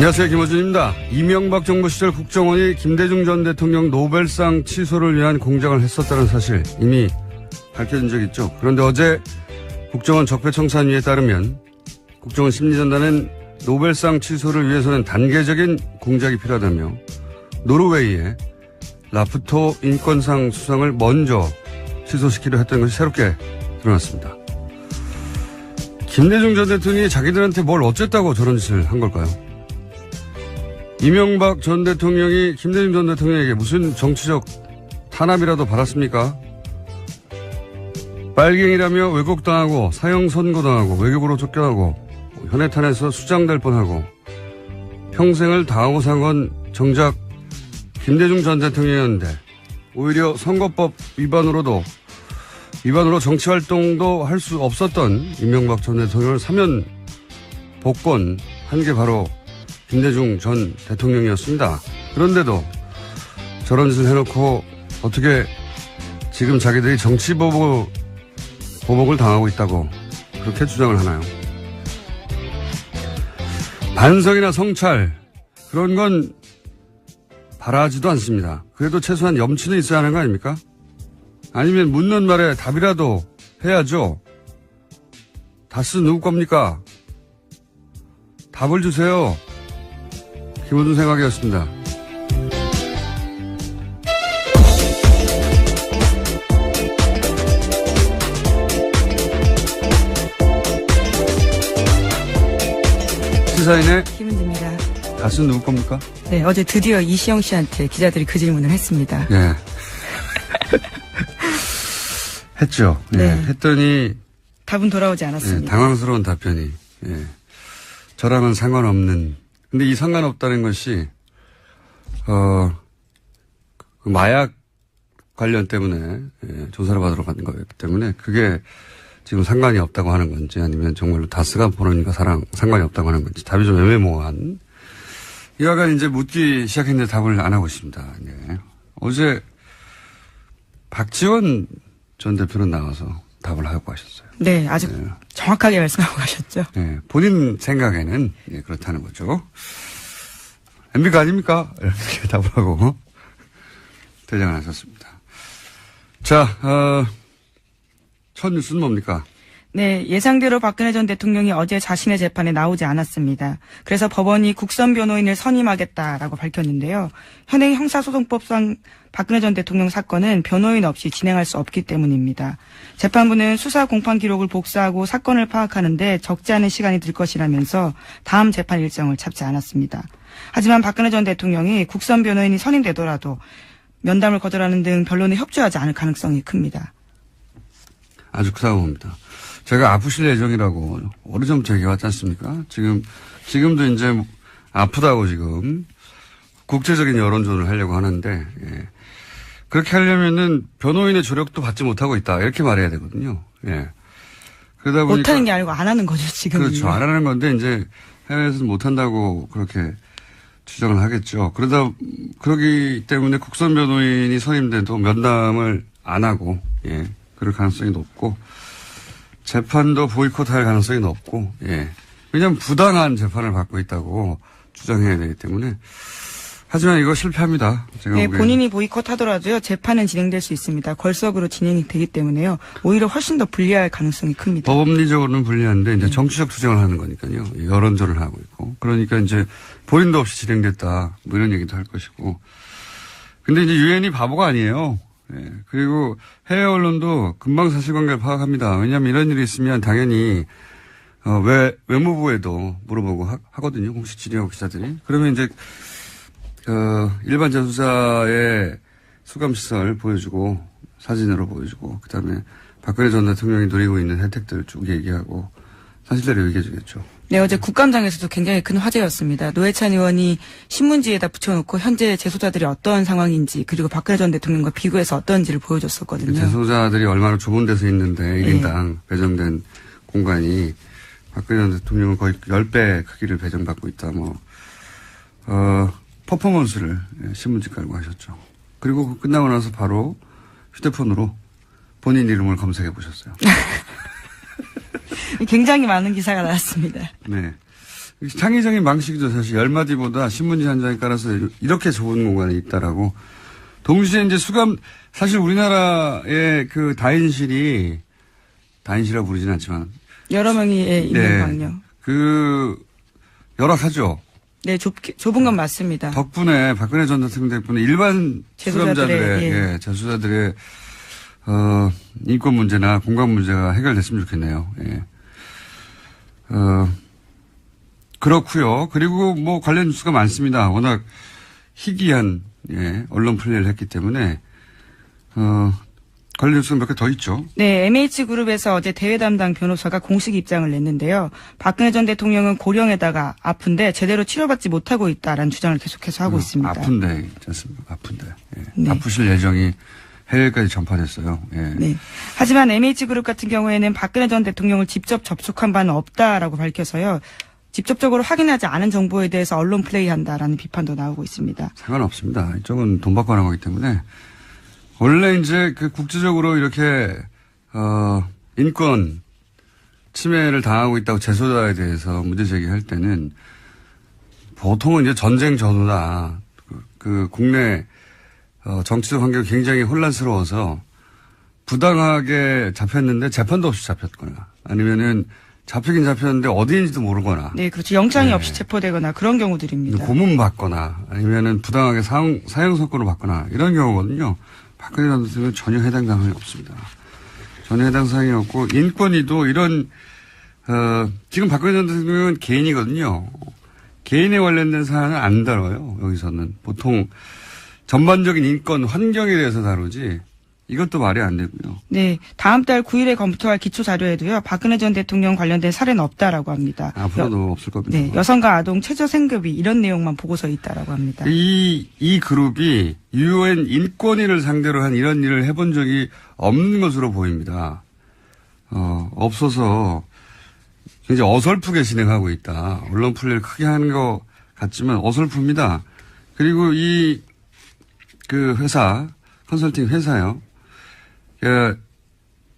안녕하세요. 김호준입니다. 이명박 정부 시절 국정원이 김대중 전 대통령 노벨상 취소를 위한 공작을 했었다는 사실 이미 밝혀진 적 있죠. 그런데 어제 국정원 적폐청산위에 따르면 국정원 심리전단은 노벨상 취소를 위해서는 단계적인 공작이 필요하다며 노르웨이의 라프토 인권상 수상을 먼저 취소시키려 했던 것이 새롭게 드러났습니다. 김대중 전 대통령이 자기들한테 뭘 어쨌다고 저런 짓을 한 걸까요? 이명박 전 대통령이 김대중 전 대통령에게 무슨 정치적 탄압이라도 받았습니까? 빨갱이라며 왜곡당하고 사형 선고당하고 외교부로 쫓겨나고 현해탄에서 수장될 뻔하고 평생을 당하고 산 건 정작 김대중 전 대통령이었는데 오히려 선거법 위반으로 정치활동도 할 수 없었던 이명박 전 대통령을 사면 복권한 게 바로 김대중 전 대통령이었습니다. 그런데도 저런 짓을 해놓고 어떻게 지금 자기들이 정치보복을 당하고 있다고 그렇게 주장을 하나요? 반성이나 성찰 그런 건 바라지도 않습니다. 그래도 최소한 염치는 있어야 하는 거 아닙니까? 아니면 묻는 말에 답이라도 해야죠. 다스 누구 겁니까? 답을 주세요. 김호준 생각이었습니다. 시사인의 김은지입니다. 다스는 누구 겁니까? 네, 어제 드디어 이시영 씨한테 기자들이 그 질문을 했습니다. 네. 했죠. 네. 했더니 답은 돌아오지 않았습니다. 네, 당황스러운 답변이. 네. 저랑은 상관없는. 근데 이 상관없다는 것이 마약 관련 때문에 조사를 받으러 가는 거기 때문에 그게 지금 상관이 없다고 하는 건지 아니면 정말로 다스가 본인과 상관이 없다고 하는 건지 답이 좀 애매모호한. 이와간 이제 묻기 시작했는데 답을 안 하고 있습니다. 네. 어제 박지원 전 대표는 나와서 답을 하고 가셨어요. 네, 아주 정확하게 말씀하고 가셨죠. 네, 본인 생각에는 그렇다는 거죠. MB가 아닙니까? 이렇게 답을 하고 대장을 하셨습니다. 자, 첫 뉴스는 뭡니까? 네, 예상대로 박근혜 전 대통령이 어제 자신의 재판에 나오지 않았습니다. 그래서 법원이 국선 변호인을 선임하겠다라고 밝혔는데요. 현행 형사소송법상 박근혜 전 대통령 사건은 변호인 없이 진행할 수 없기 때문입니다. 재판부는 수사 공판 기록을 복사하고 사건을 파악하는데 적지 않은 시간이 들 것이라면서 다음 재판 일정을 잡지 않았습니다. 하지만 박근혜 전 대통령이 국선 변호인이 선임되더라도 면담을 거절하는 등 변론에 협조하지 않을 가능성이 큽니다. 아주 크다고 봅니다. 제가 아프실 예정이라고 오래전부터 얘기해왔지 않습니까? 지금도 이제 아프다고 지금 국제적인 여론전을 하려고 하는데, 예. 그렇게 하려면은 변호인의 조력도 받지 못하고 있다. 이렇게 말해야 되거든요. 예. 그러다 보니까. 못하는 게 아니고 안 하는 거죠, 지금. 그렇죠. 안 하는 건데 이제 해외에서는 못한다고 그렇게 주장을 하겠죠. 그러기 때문에 국선 변호인이 선임돼도 면담을 안 하고, 예. 그럴 가능성이 높고, 재판도 보이콧할 가능성이 높고, 예. 왜냐하면 부당한 재판을 받고 있다고 주장해야 되기 때문에. 하지만 이거 실패합니다. 제가 네, 보기에는. 본인이 보이콧하더라도요, 재판은 진행될 수 있습니다. 걸석으로 진행이 되기 때문에요. 오히려 훨씬 더 불리할 가능성이 큽니다. 법리적으로는 불리한데, 이제 정치적 투쟁을 하는 거니까요. 여론전을 하고 있고. 그러니까 이제 본인도 없이 진행됐다. 뭐 이런 얘기도 할 것이고. 근데 이제 유엔이 바보가 아니에요. 예. 그리고 해외 언론도 금방 사실관계를 파악합니다. 왜냐하면 이런 일이 있으면 당연히 외무부에도 물어보고 하거든요. 공식 질의하고 기자들이. 그러면 이제 일반 전수사의 수감시설 보여주고 사진으로 보여주고 그다음에 박근혜 전 대통령이 누리고 있는 혜택들 쭉 얘기하고 사실대로 얘기해 주겠죠. 네, 어제 국감장에서도 굉장히 큰 화제였습니다. 노회찬 의원이 신문지에다 붙여놓고 현재 재소자들이 어떤 상황인지 그리고 박근혜 전 대통령과 비교해서 어떤지를 보여줬었거든요. 재소자들이 얼마나 좁은 데서 있는데 1인당 배정된 공간이 박근혜 전 대통령은 거의 10배 크기를 배정받고 있다. 퍼포먼스를 신문지 깔고 하셨죠. 그리고 끝나고 나서 바로 휴대폰으로 본인 이름을 검색해 보셨어요. 굉장히 많은 기사가 나왔습니다. 네. 창의적인 방식이죠. 사실 10마디보다 신문지 한 장에 깔아서 이렇게 좋은 공간이 있다라고. 동시에 이제 사실 우리나라의 그 다인실이라고 부르진 않지만. 여러 명이 있는 네. 방요. 열악하죠. 네, 좁은 건 맞습니다. 덕분에 박근혜 전 대통령 덕분에 일반 수감자들의 재수자들의 인권 문제나 공간 문제가 해결됐으면 좋겠네요. 예. 그렇고요. 그리고 뭐 관련 뉴스가 많습니다. 워낙 희귀한 언론 플레이를 했기 때문에 관련 뉴스가 몇 개 더 있죠. 네, MH그룹에서 어제 대외 담당 변호사가 공식 입장을 냈는데요. 박근혜 전 대통령은 고령에다가 아픈데 제대로 치료받지 못하고 있다라는 주장을 계속해서 하고 있습니다. 아픈데, 괜찮습니다. 아픈데. 예. 네. 아프실 예정이 해외까지 전파됐어요. 예. 네. 하지만 MH그룹 같은 경우에는 박근혜 전 대통령을 직접 접촉한 바는 없다라고 밝혀서요. 직접적으로 확인하지 않은 정보에 대해서 언론 플레이한다라는 비판도 나오고 있습니다. 상관없습니다. 이쪽은 돈 받고 하는 거기 때문에. 원래 이제 그 국제적으로 이렇게, 인권 침해를 당하고 있다고 재소자에 대해서 문제 제기할 때는 보통은 이제 전쟁 전후다. 그 국내, 정치적 환경이 굉장히 혼란스러워서 부당하게 잡혔는데 재판도 없이 잡혔거나 아니면은 잡히긴 잡혔는데 어디인지도 모르거나. 네, 그렇죠. 영장이 없이 체포되거나 그런 경우들입니다. 고문 받거나 아니면은 부당하게 사형 선고를 받거나 이런 경우거든요. 박근혜 전 대통령은 전혀 해당 사항이 없습니다. 전혀 해당 사항이 없고 인권위도 이런 지금 박근혜 전 대통령은 개인이거든요. 개인에 관련된 사안은 안 다뤄요. 여기서는 보통 전반적인 인권 환경에 대해서 다루지. 이것도 말이 안 되고요. 네, 다음 달 9일에 검토할 기초 자료에도요. 박근혜 전 대통령 관련된 사례는 없다라고 합니다. 앞으로도 없을 겁니다. 네, 여성과 아동 최저 생급이 이런 내용만 보고서에 있다라고 합니다. 이 그룹이 UN 인권위를 상대로 한 이런 일을 해본 적이 없는 것으로 보입니다. 없어서 굉장히 어설프게 진행하고 있다. 언론 플레이를 크게 하는 것 같지만 어설픕니다. 그리고 그 회사, 컨설팅 회사요.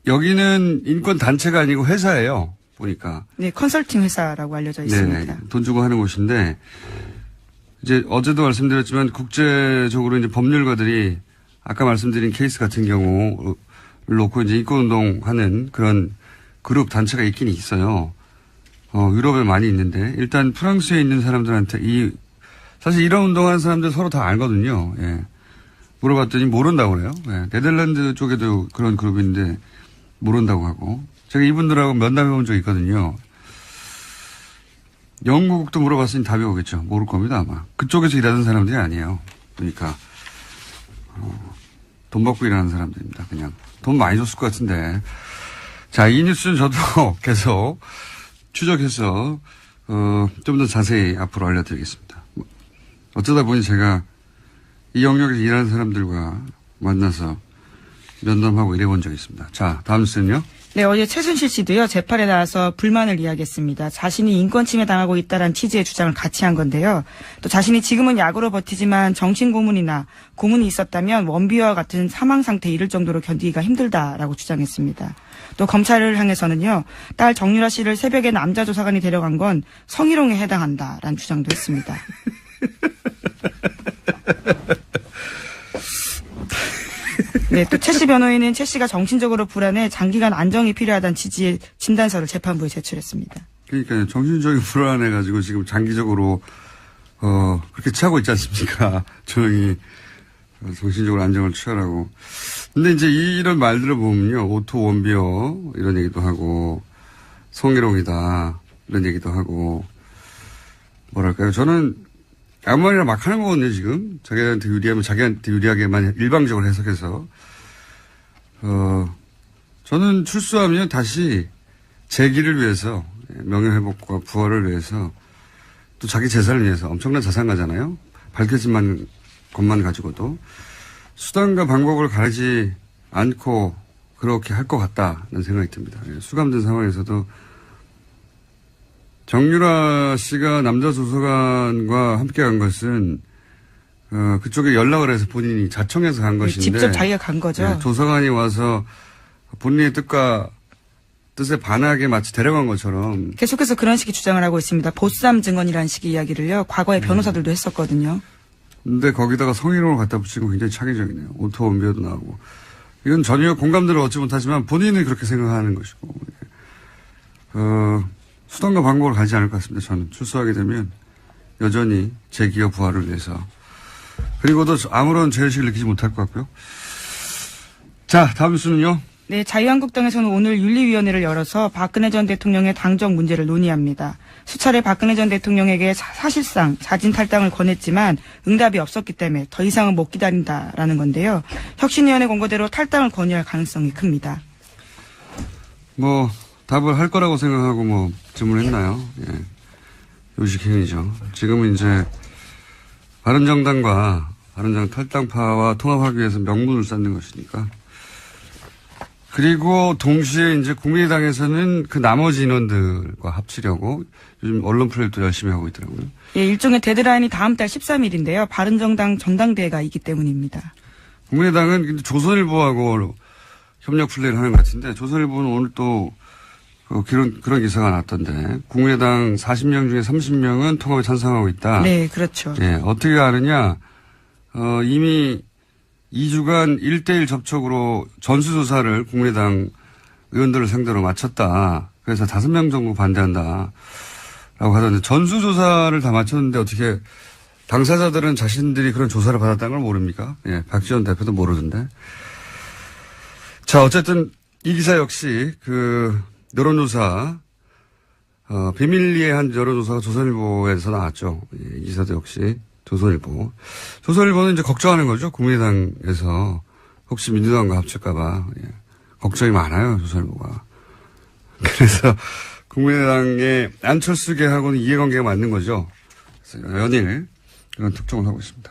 여기는 인권 단체가 아니고 회사예요. 보니까. 네, 컨설팅 회사라고 알려져 있습니다. 네, 돈 주고 하는 곳인데 이제 어제도 말씀드렸지만 국제적으로 이제 법률가들이 아까 말씀드린 케이스 같은 경우를 놓고 이제 인권운동 하는 그런 그룹 단체가 있긴 있어요. 유럽에 많이 있는데 일단 프랑스에 있는 사람들한테 사실 이런 운동하는 사람들 서로 다 알거든요. 예. 물어봤더니 모른다고 그래요. 예. 네덜란드 쪽에도 그런 그룹인데 모른다고 하고 제가 이분들하고 면담해 본 적이 있거든요. 영국도 물어봤으니 답이 오겠죠. 모를 겁니다 아마. 그쪽에서 일하는 사람들이 아니에요. 그러니까 돈 받고 일하는 사람들입니다. 그냥 돈 많이 줬을 것 같은데. 자, 이 뉴스는 저도 계속 추적해서 좀 더 자세히 앞으로 알려드리겠습니다. 어쩌다 보니 제가 이 영역에서 일하는 사람들과 만나서 면담하고 일해본 적이 있습니다. 자, 다음 뉴스는요. 네, 어제 최순실 씨도요, 재판에 나와서 불만을 이야기했습니다. 자신이 인권 침해 당하고 있다는 취지의 주장을 같이 한 건데요. 또 자신이 지금은 약으로 버티지만 정신고문이나 고문이 있었다면 원비와 같은 사망 상태에 이를 정도로 견디기가 힘들다라고 주장했습니다. 또 검찰을 향해서는요, 딸 정유라 씨를 새벽에 남자 조사관이 데려간 건 성희롱에 해당한다라는 주장도 했습니다. 네, 또 최 씨 변호인은 최 씨가 정신적으로 불안해 장기간 안정이 필요하다는 취지의 진단서를 재판부에 제출했습니다. 그러니까 정신적인 불안해가지고 지금 장기적으로 그렇게 취하고 있지 않습니까? 조용히 정신적으로 안정을 취하라고. 근데 이제 이런 말들을 보면요, 오토 원비어 이런 얘기도 하고 성희롱이다 이런 얘기도 하고 뭐랄까요? 저는 아무 말이나 막 하는 거거든요, 지금. 자기한테 유리하면 자기한테 유리하게만 일방적으로 해석해서. 저는 출소하면 다시 재기를 위해서, 명예회복과 부활을 위해서, 또 자기 재산을 위해서 엄청난 자산가잖아요. 밝혀진 것만 가지고도. 수단과 방법을 가리지 않고 그렇게 할 것 같다는 생각이 듭니다. 수감된 상황에서도 정유라 씨가 남자 조사관과 함께 간 것은 그쪽에 연락을 해서 본인이 자청해서 간 것인데 직접 자기가 간 거죠. 네, 조사관이 와서 본인의 뜻과 뜻에 반하게 마치 데려간 것처럼. 계속해서 그런 식의 주장을 하고 있습니다. 보쌈 증언이라는 식의 이야기를요. 과거에 변호사들도 했었거든요. 근데 거기다가 성희롱을 갖다 붙이고 굉장히 창의적이네요. 오토 원비어도 나오고. 이건 전혀 공감대를 얻지 못하지만 본인은 그렇게 생각하는 것이고. 수단과 방법을 가지 않을 것 같습니다. 저는 출소하게 되면 여전히 제 기업 부활을 위해서. 그리고도 아무런 죄의식을 느끼지 못할 것 같고요. 자, 다음 뉴스는요. 네, 자유한국당에서는 오늘 윤리위원회를 열어서 박근혜 전 대통령의 당적 문제를 논의합니다. 수차례 박근혜 전 대통령에게 사실상 자진 탈당을 권했지만 응답이 없었기 때문에 더 이상은 못 기다린다라는 건데요. 혁신위원회 권고대로 탈당을 권유할 가능성이 큽니다. 뭐 답을 할 거라고 생각하고 뭐 질문했나요? 예. 요식행위죠. 지금은 이제 바른정당과 바른정당 탈당파와 통합하기 위해서 명분을 쌓는 것이니까. 그리고 동시에 이제 국민의당에서는 그 나머지 인원들과 합치려고 요즘 언론 플레이도 열심히 하고 있더라고요. 예, 일종의 데드라인이 다음 달 13일인데요. 바른정당 전당대회가 있기 때문입니다. 국민의당은 조선일보하고 협력 플레이를 하는 것 같은데 조선일보는 오늘 또 그런 기사가 났던데 국민의당 40명 중에 30명은 통합에 찬성하고 있다. 네, 그렇죠. 예, 어떻게 아느냐? 이미 2주간 1대1 접촉으로 전수조사를 국민의당 의원들을 상대로 마쳤다. 그래서 5명 정도 반대한다. 라고 하던데 전수조사를 다 마쳤는데 어떻게 당사자들은 자신들이 그런 조사를 받았다는 걸 모릅니까? 예, 박지원 대표도 모르던데. 자, 어쨌든 이 기사 역시 여론조사, 비밀리에 한 여론조사가 조선일보에서 나왔죠. 예, 이 기사도 역시 조선일보. 조선일보는 이제 걱정하는 거죠. 국민의당에서 혹시 민주당과 합칠까봐. 예. 걱정이 많아요. 조선일보가. 그래서 국민의당의 안철수계하고는 이해관계가 맞는 거죠. 그래서 연일 그런 특종을 하고 있습니다.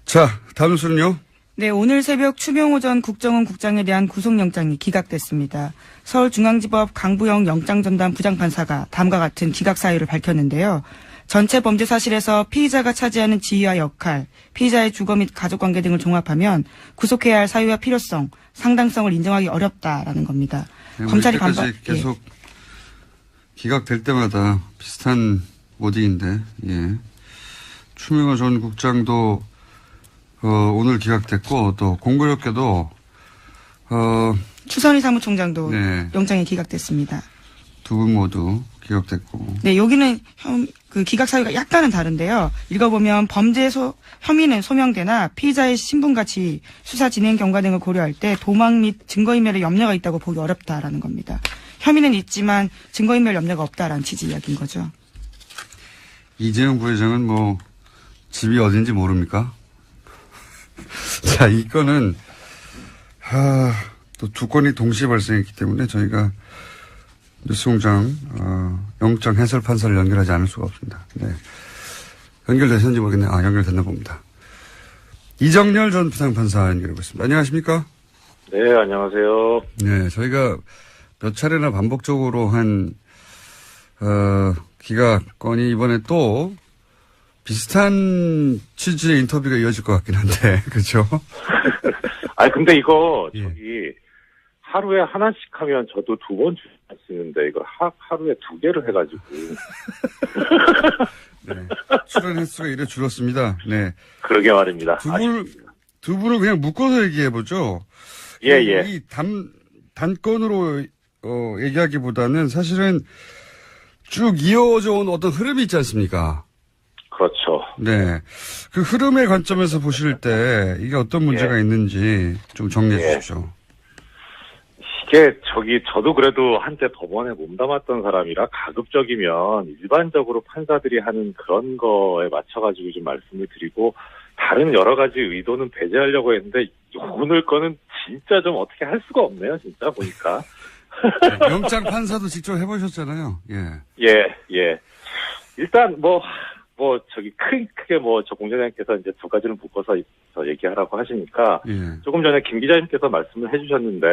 자, 다음 뉴스는요. 네, 오늘 새벽 추명호 전 국정원 국장에 대한 구속영장이 기각됐습니다. 서울중앙지법 강부영 영장전담 부장판사가 다음과 같은 기각 사유를 밝혔는데요. 전체 범죄 사실에서 피의자가 차지하는 지위와 역할, 피의자의 주거 및 가족관계 등을 종합하면 구속해야 할 사유와 필요성, 상당성을 인정하기 어렵다라는 겁니다. 네, 검찰이 계속 기각될 때마다 비슷한 모딩인데, 예. 추명호 전 국장도 오늘 기각됐고 또 공교롭게도 추선희 사무총장도 네. 영장이 기각됐습니다. 두 분 모두 기각됐고. 네, 여기는 기각 사유가 약간은 다른데요. 읽어보면 혐의는 소명되나 피의자의 신분 가치, 수사 진행 경과 등을 고려할 때 도망 및 증거인멸의 염려가 있다고 보기 어렵다라는 겁니다. 혐의는 있지만 증거인멸 염려가 없다라는 취지 이야기인 거죠. 이재용 부회장은 뭐 집이 어딘지 모릅니까? 자, 이 건은 또 두 건이 동시에 발생했기 때문에 저희가 뉴스공장 영장 해설 판사를 연결하지 않을 수가 없습니다. 네. 연결되셨는지 모르겠네요. 연결됐나 봅니다. 이정렬 전 부장판사 연결하고 있습니다. 안녕하십니까? 네, 안녕하세요. 네, 저희가 몇 차례나 반복적으로 한 기각건이 이번에 또 비슷한 취지의 인터뷰가 이어질 것 같긴 한데, 그렇죠? 근데 이거 예. 하루에 하나씩 하면 저도 2번 출연하시는데 이거 하루에 2개를 해가지고. 네, 출연 횟수가 이래 줄었습니다. 네. 그러게 말입니다. 두 분을 그냥 묶어서 얘기해보죠. 예. 이 단건으로 얘기하기보다는 사실은 쭉 이어져 온 어떤 흐름이 있지 않습니까? 그렇죠. 네. 그 흐름의 관점에서 보실 때 이게 어떤 문제가 있는지 좀 정리해 주십시오. 이게 저도 그래도 한때 법원에 몸담았던 사람이라 가급적이면 일반적으로 판사들이 하는 그런 거에 맞춰가지고 좀 말씀을 드리고 다른 여러 가지 의도는 배제하려고 했는데 오늘 거는 진짜 좀 어떻게 할 수가 없네요. 진짜 보니까. 네, 영장 판사도 직접 해보셨잖아요. 예. 일단 크게 저 공장장께서 이제 두 가지를 묶어서 얘기하라고 하시니까 조금 전에 김 기자님께서 말씀을 해주셨는데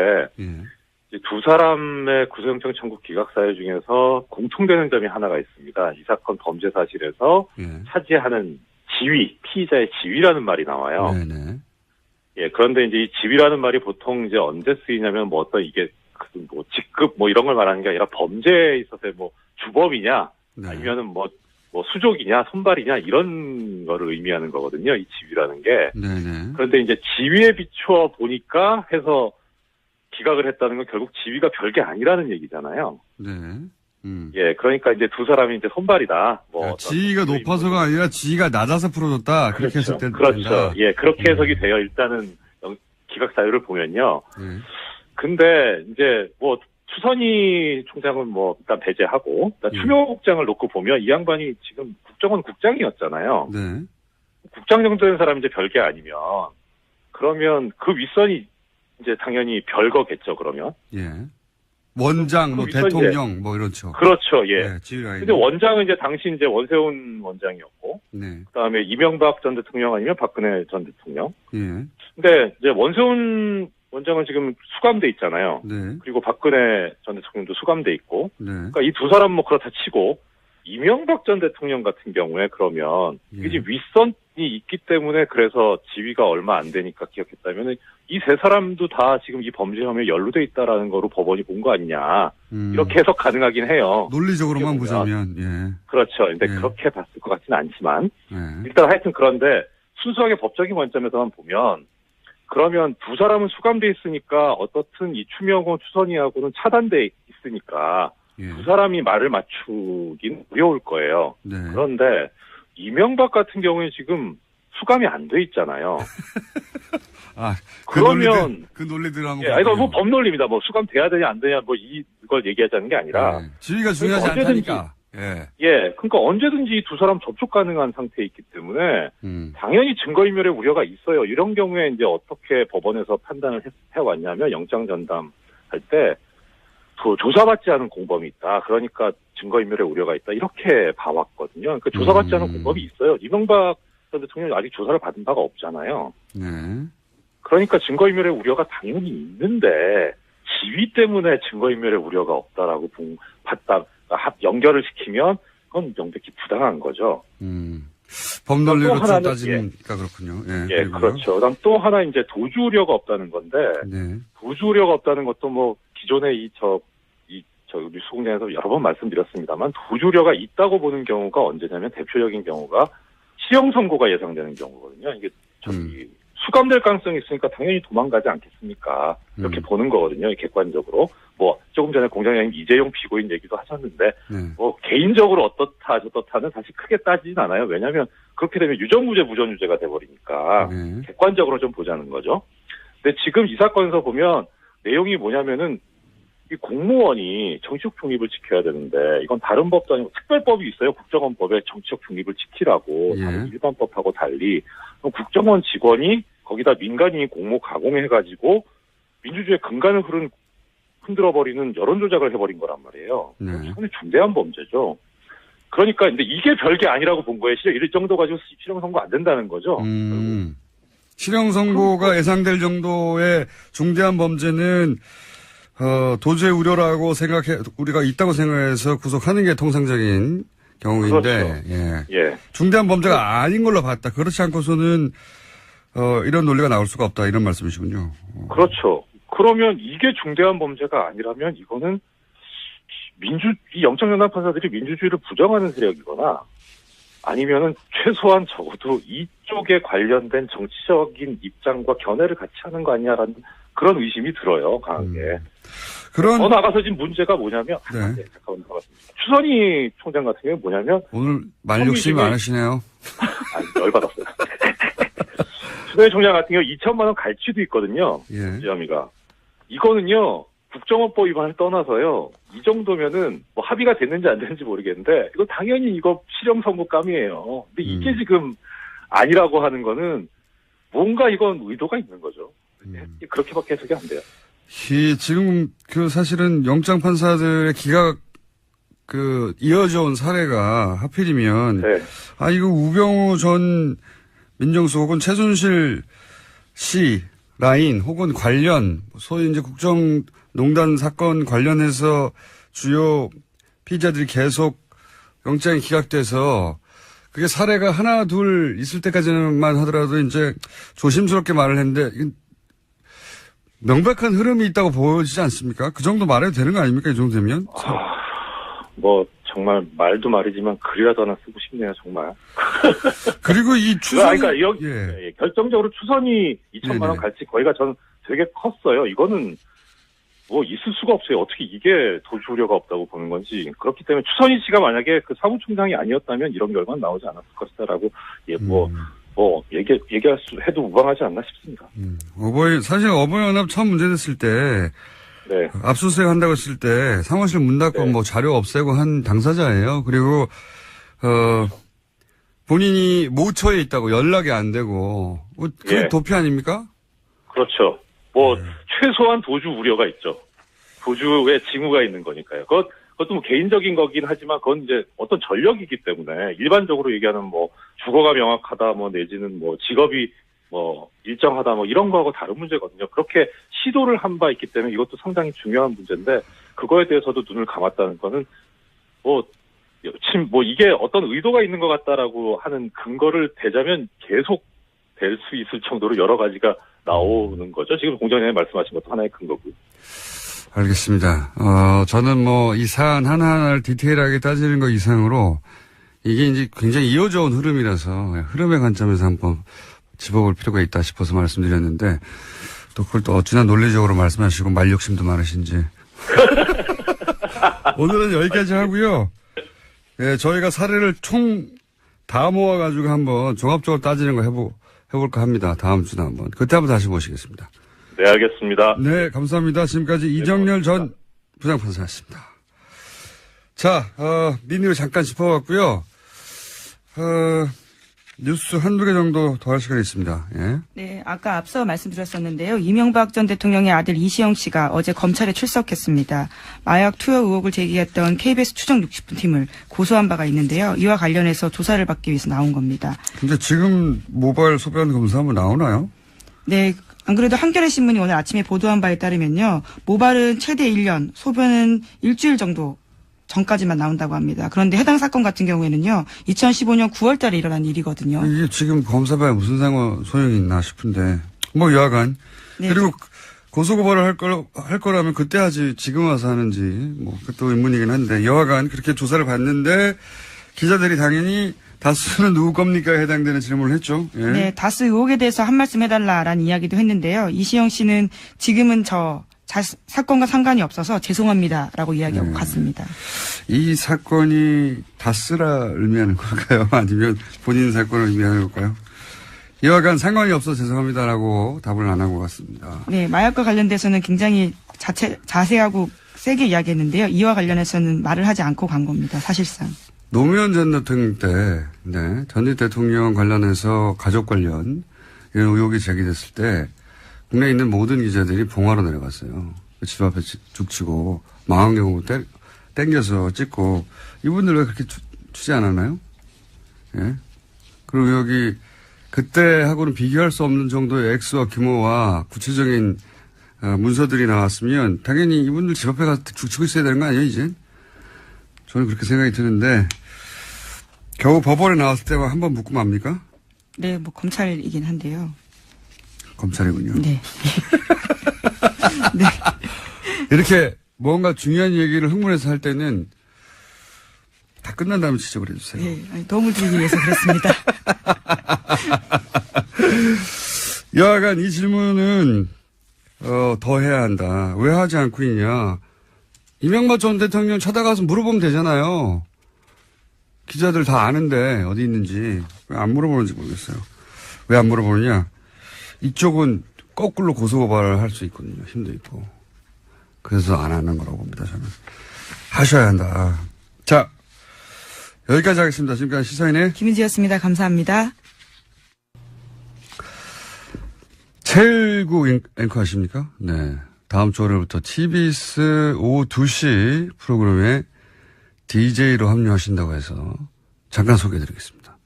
이제 두 사람의 구속영장 청구 기각 사유 중에서 공통되는 점이 하나가 있습니다. 이 사건 범죄 사실에서 차지하는 지위, 피의자의 지위라는 말이 나와요. 네네. 예, 그런데 이제 이 지위라는 말이 보통 이제 언제 쓰이냐면 어떤 이게 뭐 직급 뭐 이런 걸 말하는 게 아니라 범죄에 있어서의 뭐 주범이냐 네. 아니면은 뭐 수족이냐 손발이냐 이런 거를 의미하는 거거든요. 이 지위라는 게. 네네. 그런데 이제 지위에 비추어 보니까 해서 기각을 했다는 건 결국 지위가 별게 아니라는 얘기잖아요. 네. 예, 그러니까 이제 두 사람이 이제 손발이다. 뭐 그러니까 지위가 높아서가 아니라 지위가 낮아서 풀어줬다. 그렇게 그렇죠. 했을 때 그렇죠. 된다. 예, 그렇게 해석이 돼요. 일단은 기각 사유를 보면요. 네. 근데 이제 뭐 추선희 총장은 뭐 일단 배제하고 일단 추미호국장을 놓고 보면 이 양반이 지금 국정원 국장이었잖아요. 네. 국장 정도 된 사람이 이제 별게 아니면 그러면 그 윗선이 이제 당연히 별거겠죠. 그러면. 예. 원장, 뭐 윗선이 대통령, 뭐 이렇죠. 그렇죠. 예. 네, 지휘라인. 근데 원장은 이제 당시 이제 원세훈 원장이었고, 네. 그다음에 이명박 전 대통령 아니면 박근혜 전 대통령. 예. 근데 이제 원세훈 원장은 지금 수감돼 있잖아요. 네. 그리고 박근혜 전 대통령도 수감돼 있고, 네. 그러니까 이 두 사람 뭐 그렇다 치고 이명박 전 대통령 같은 경우에 그러면 예. 이제 윗선이 있기 때문에 그래서 지위가 얼마 안 되니까 기억했다면 이 세 사람도 다 지금 이 범죄 혐의에 연루돼 있다라는 거로 법원이 본 거 아니냐 이렇게 해석 가능하긴 해요. 논리적으로만 보자면 예. 그렇죠. 근데 예. 그렇게 봤을 것 같지는 않지만 예. 일단 하여튼 그런데 순수하게 법적인 관점에서만 보면 그러면 두 사람은 수감돼 있으니까 어떻든 이 추미호하고 추선희하고는 차단돼 있으니까 예. 두 사람이 말을 맞추긴 어려울 거예요. 네. 그런데 이명박 같은 경우에 지금 수감이 안 돼 있잖아요. 아, 그러면 그 논리들 한번. 예, 아니, 뭐 법논리입니다. 뭐 수감돼야 되냐 안 되냐 뭐 이걸 얘기하자는 게 아니라 네. 지위가 중요하지 그러니까 않다니까. 예. 예, 그러니까 언제든지 이 두 사람 접촉 가능한 상태에 있기 때문에 당연히 증거인멸의 우려가 있어요. 이런 경우에 이제 어떻게 법원에서 판단을 해왔냐면 영장 전담할 때 그 조사받지 않은 공범이 있다. 그러니까 증거인멸의 우려가 있다. 이렇게 봐왔거든요. 그러니까 조사받지 않은 공범이 있어요. 이명박 전 대통령이 아직 조사를 받은 바가 없잖아요. 네. 그러니까 증거인멸의 우려가 당연히 있는데 지위 때문에 증거인멸의 우려가 없다라고 봤다. 연결을 시키면 그건 명백히 부당한 거죠. 법논리로 또 하나는, 따지니까 그렇군요. 예, 예, 그렇죠. 그다음 또 하나 이제 도주 우려가 없다는 건데 네. 도주 우려가 없다는 것도 뭐 기존에 우리 수공장에서 여러 번 말씀드렸습니다만 도주 우려가 있다고 보는 경우가 언제냐면 대표적인 경우가 실형 선고가 예상되는 경우거든요. 이게 수감될 가능성이 있으니까 당연히 도망가지 않겠습니까? 이렇게 보는 거거든요. 객관적으로. 뭐 조금 전에 공장장님 이재용 피고인 얘기도 하셨는데 네. 뭐 개인적으로 어떻다 저렇다는 사실 크게 따지진 않아요. 왜냐하면 그렇게 되면 유전무죄 무전유죄가 돼버리니까 네. 객관적으로 좀 보자는 거죠. 근데 지금 이 사건에서 보면 내용이 뭐냐면은 이 공무원이 정치적 중립을 지켜야 되는데 이건 다른 법도 아니고 특별법이 있어요. 국정원법에 정치적 중립을 지키라고 예. 다른 일반법하고 달리 그럼 국정원 직원이 거기다 민간인이 공모 가공해가지고 민주주의의 근간을 흔들어버리는 여론조작을 해버린 거란 말이에요. 네. 상당히 중대한 범죄죠. 그러니까 근데 이게 별게 아니라고 본 거예요. 이럴 정도 가지고 실형 선고 안 된다는 거죠. 실형 선고가 예상될 정도의 중대한 범죄는 도주의 우려라고 우리가 있다고 생각해서 구속하는 게 통상적인 경우인데, 그렇죠. 예. 중대한 범죄가 아닌 걸로 봤다. 그렇지 않고서는, 이런 논리가 나올 수가 없다. 이런 말씀이시군요. 그렇죠. 그러면 이게 중대한 범죄가 아니라면 이거는 이 영장전담 판사들이 민주주의를 부정하는 세력이거나 아니면은 최소한 적어도 이쪽에 관련된 정치적인 입장과 견해를 같이 하는 거 아니냐라는 그런 의심이 들어요, 강하게. 더 나가서 지금 문제가 뭐냐면, 네. 잠깐만 나갔습니다. 추선희 총장 같은 경우는 뭐냐면, 오늘 말 욕심 많으시네요. 열받았어요. 추선희 총장 같은 경우 2천만 원 갈취도 있거든요. 예. 혐의가. 이거는요, 국정원법 위반을 떠나서요, 이 정도면은 뭐 합의가 됐는지 안 됐는지 모르겠는데, 이거 당연히 이거 실형 선고감이에요. 근데 이게 지금 아니라고 하는 거는 뭔가 이건 의도가 있는 거죠. 그렇게밖에 해석이 안 돼요. 지금 사실은 영장 판사들의 기각 이어져 온 사례가 하필이면 네. 이거 우병우 전 민정수 혹은 최순실 씨 라인 혹은 관련 소위 이제 국정농단 사건 관련해서 주요 피의자들이 계속 영장이 기각돼서 그게 사례가 하나 둘 있을 때까지만 하더라도 이제 조심스럽게 말을 했는데 명백한 흐름이 있다고 보여지지 않습니까? 그 정도 말해도 되는 거 아닙니까? 이 정도 되면? 뭐 정말 말도 말이지만 글이라도 하나 쓰고 싶네요, 정말. 그리고 이 추선이 그러니까 여기 결정적으로 추선이 2천만 원 갈지 거기가 저는 되게 컸어요. 이거는 뭐 있을 수가 없어요. 어떻게 이게 도주 우려가 없다고 보는 건지. 그렇기 때문에 추선희 씨가 만약에 그 사무총장이 아니었다면 이런 결과는 나오지 않았을 것이다라고 얘기할 수 해도 무방하지 않나 싶습니다. 사실 어버이연합 처음 문제됐을 때 네. 압수수색 한다고 했을 때 사무실 문 닫고 네. 뭐 자료 없애고 한 당사자예요. 그리고 본인이 모처에 있다고 연락이 안 되고 그게 도피 아닙니까? 그렇죠. 최소한 도주 우려가 있죠. 도주에 징후가 있는 거니까요. 그것도 뭐 개인적인 거긴 하지만 그건 이제 어떤 전력이기 때문에 일반적으로 얘기하는 뭐 주거가 명확하다 뭐 내지는 뭐 직업이 뭐 일정하다 뭐 이런 거하고 다른 문제거든요. 그렇게 시도를 한 바 있기 때문에 이것도 상당히 중요한 문제인데 그거에 대해서도 눈을 감았다는 거는 이게 어떤 의도가 있는 것 같다라고 하는 근거를 대자면 계속 될 수 있을 정도로 여러 가지가 나오는 거죠. 지금 공장장님 말씀하신 것도 하나의 근거고요. 알겠습니다. 저는 뭐 이 사안 하나하나를 디테일하게 따지는 것 이상으로 이게 이제 굉장히 이어져 온 흐름이라서 흐름의 관점에서 한번 짚어볼 필요가 있다 싶어서 말씀드렸는데 또 그걸 또 어찌나 논리적으로 말씀하시고 말 욕심도 많으신지. 오늘은 여기까지 하고요. 예, 저희가 사례를 총 다 모아가지고 한번 종합적으로 따지는 거 해볼까 합니다. 다음 주나 한번. 그때 한번 다시 모시겠습니다. 네, 알겠습니다. 네, 감사합니다. 지금까지 이정렬 전 부장판사였습니다. 자, 민의를 잠깐 짚어봤고요. 뉴스 한두 개 정도 더 할 시간이 있습니다. 예. 네, 아까 앞서 말씀드렸었는데요. 이명박 전 대통령의 아들 이시영 씨가 어제 검찰에 출석했습니다. 마약 투여 의혹을 제기했던 KBS 추정 60분 팀을 고소한 바가 있는데요. 이와 관련해서 조사를 받기 위해서 나온 겁니다. 근데 지금 모발 소변 검사 한번 나오나요? 네, 안 그래도 한겨레 신문이 오늘 아침에 보도한 바에 따르면요. 모발은 최대 1년, 소변은 일주일 정도 전까지만 나온다고 합니다. 그런데 해당 사건 같은 경우에는요. 2015년 9월 달에 일어난 일이거든요. 이게 지금 검사봐야 무슨 소용이 있나 싶은데. 뭐 여하간. 네. 그리고 고소고발을 할 거라면 그때 하지 지금 와서 하는지 뭐 그것도 의문이긴 한데 여하간 그렇게 조사를 받는데 기자들이 당연히 다스는 누구 겁니까 해당되는 질문을 했죠. 예. 네. 다스 의혹에 대해서 한 말씀 해달라라는 이야기도 했는데요. 이시영 씨는 지금은 사건과 상관이 없어서 죄송합니다라고 이야기하고 갔습니다. 이 사건이 다스라 의미하는 걸까요? 아니면 본인 사건을 의미하는 걸까요? 이와간 상관이 없어 죄송합니다라고 답을 안 하고 갔습니다. 네, 마약과 관련돼서는 굉장히 자세하고 세게 이야기했는데요. 이와 관련해서는 말을 하지 않고 간 겁니다. 사실상. 노무현 전 대통령 때, 전 대통령 관련해서 가족 관련 이런 의혹이 제기됐을 때 국내에 있는 모든 기자들이 봉화로 내려갔어요. 집 앞에 죽치고 망원경으로 땡겨서 찍고 이분들 왜 그렇게 주지 않았나요? 예. 그리고 여기 그때하고는 비교할 수 없는 정도의 액수와 규모와 구체적인 문서들이 나왔으면 당연히 이분들 집 앞에 가서 죽치고 있어야 되는 거 아니에요, 이제? 저는 그렇게 생각이 드는데 겨우 법원에 나왔을 때만 한 번 묻고 맙니까? 네, 뭐 검찰이긴 한데요. 검찰이군요. 네. 네. 이렇게 뭔가 중요한 얘기를 흥분해서 할 때는 다 끝난 다음에 지적을 해주세요. 네, 도움을 드리기 위해서 그렇습니다. 여하간 이 질문은 더 해야 한다. 왜 하지 않고 있냐. 이명박 전 대통령 찾아가서 물어보면 되잖아요. 기자들 다 아는데 어디 있는지. 왜 안 물어보는지 모르겠어요. 왜 안 물어보느냐. 이쪽은 거꾸로 고소고발을 할 수 있거든요. 힘도 있고. 그래서 안 하는 거라고 봅니다. 저는. 하셔야 한다. 자, 여기까지 하겠습니다. 지금까지 시사인의 김은지였습니다. 감사합니다. 최일구 앵커 아십니까? 네. 다음 주 월요일부터 TBS 오후 2시 프로그램에 DJ로 합류하신다고 해서 잠깐 소개해드리겠습니다.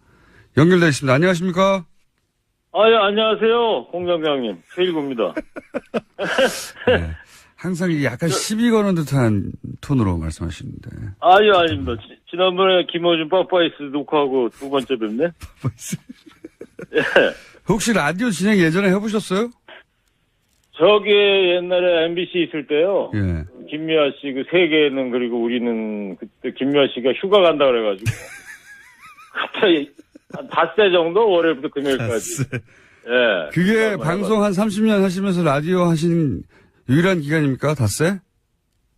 연결되어 있습니다. 안녕하십니까? 아, 예, 안녕하세요. 공장장님. 최일구입니다. 네. 항상 약간 시비 거는 듯한 톤으로 말씀하시는데. 아유, 아닙니다. 지난번에 김어준 빠빠이스 녹화하고 두 번째 뵙네? 예. 혹시 라디오 진행 예전에 해보셨어요? 저기 옛날에 MBC 있을 때요. 예. 김미아 씨 그 세계는 그리고 우리는 그때 김미아 씨가 휴가 간다 그래가지고 갑자기 한 닷새 정도 월요일부터 금요일까지. 예. 그게 방송 한 30년 하시면서 라디오 하신 유일한 기간입니까? 닷새?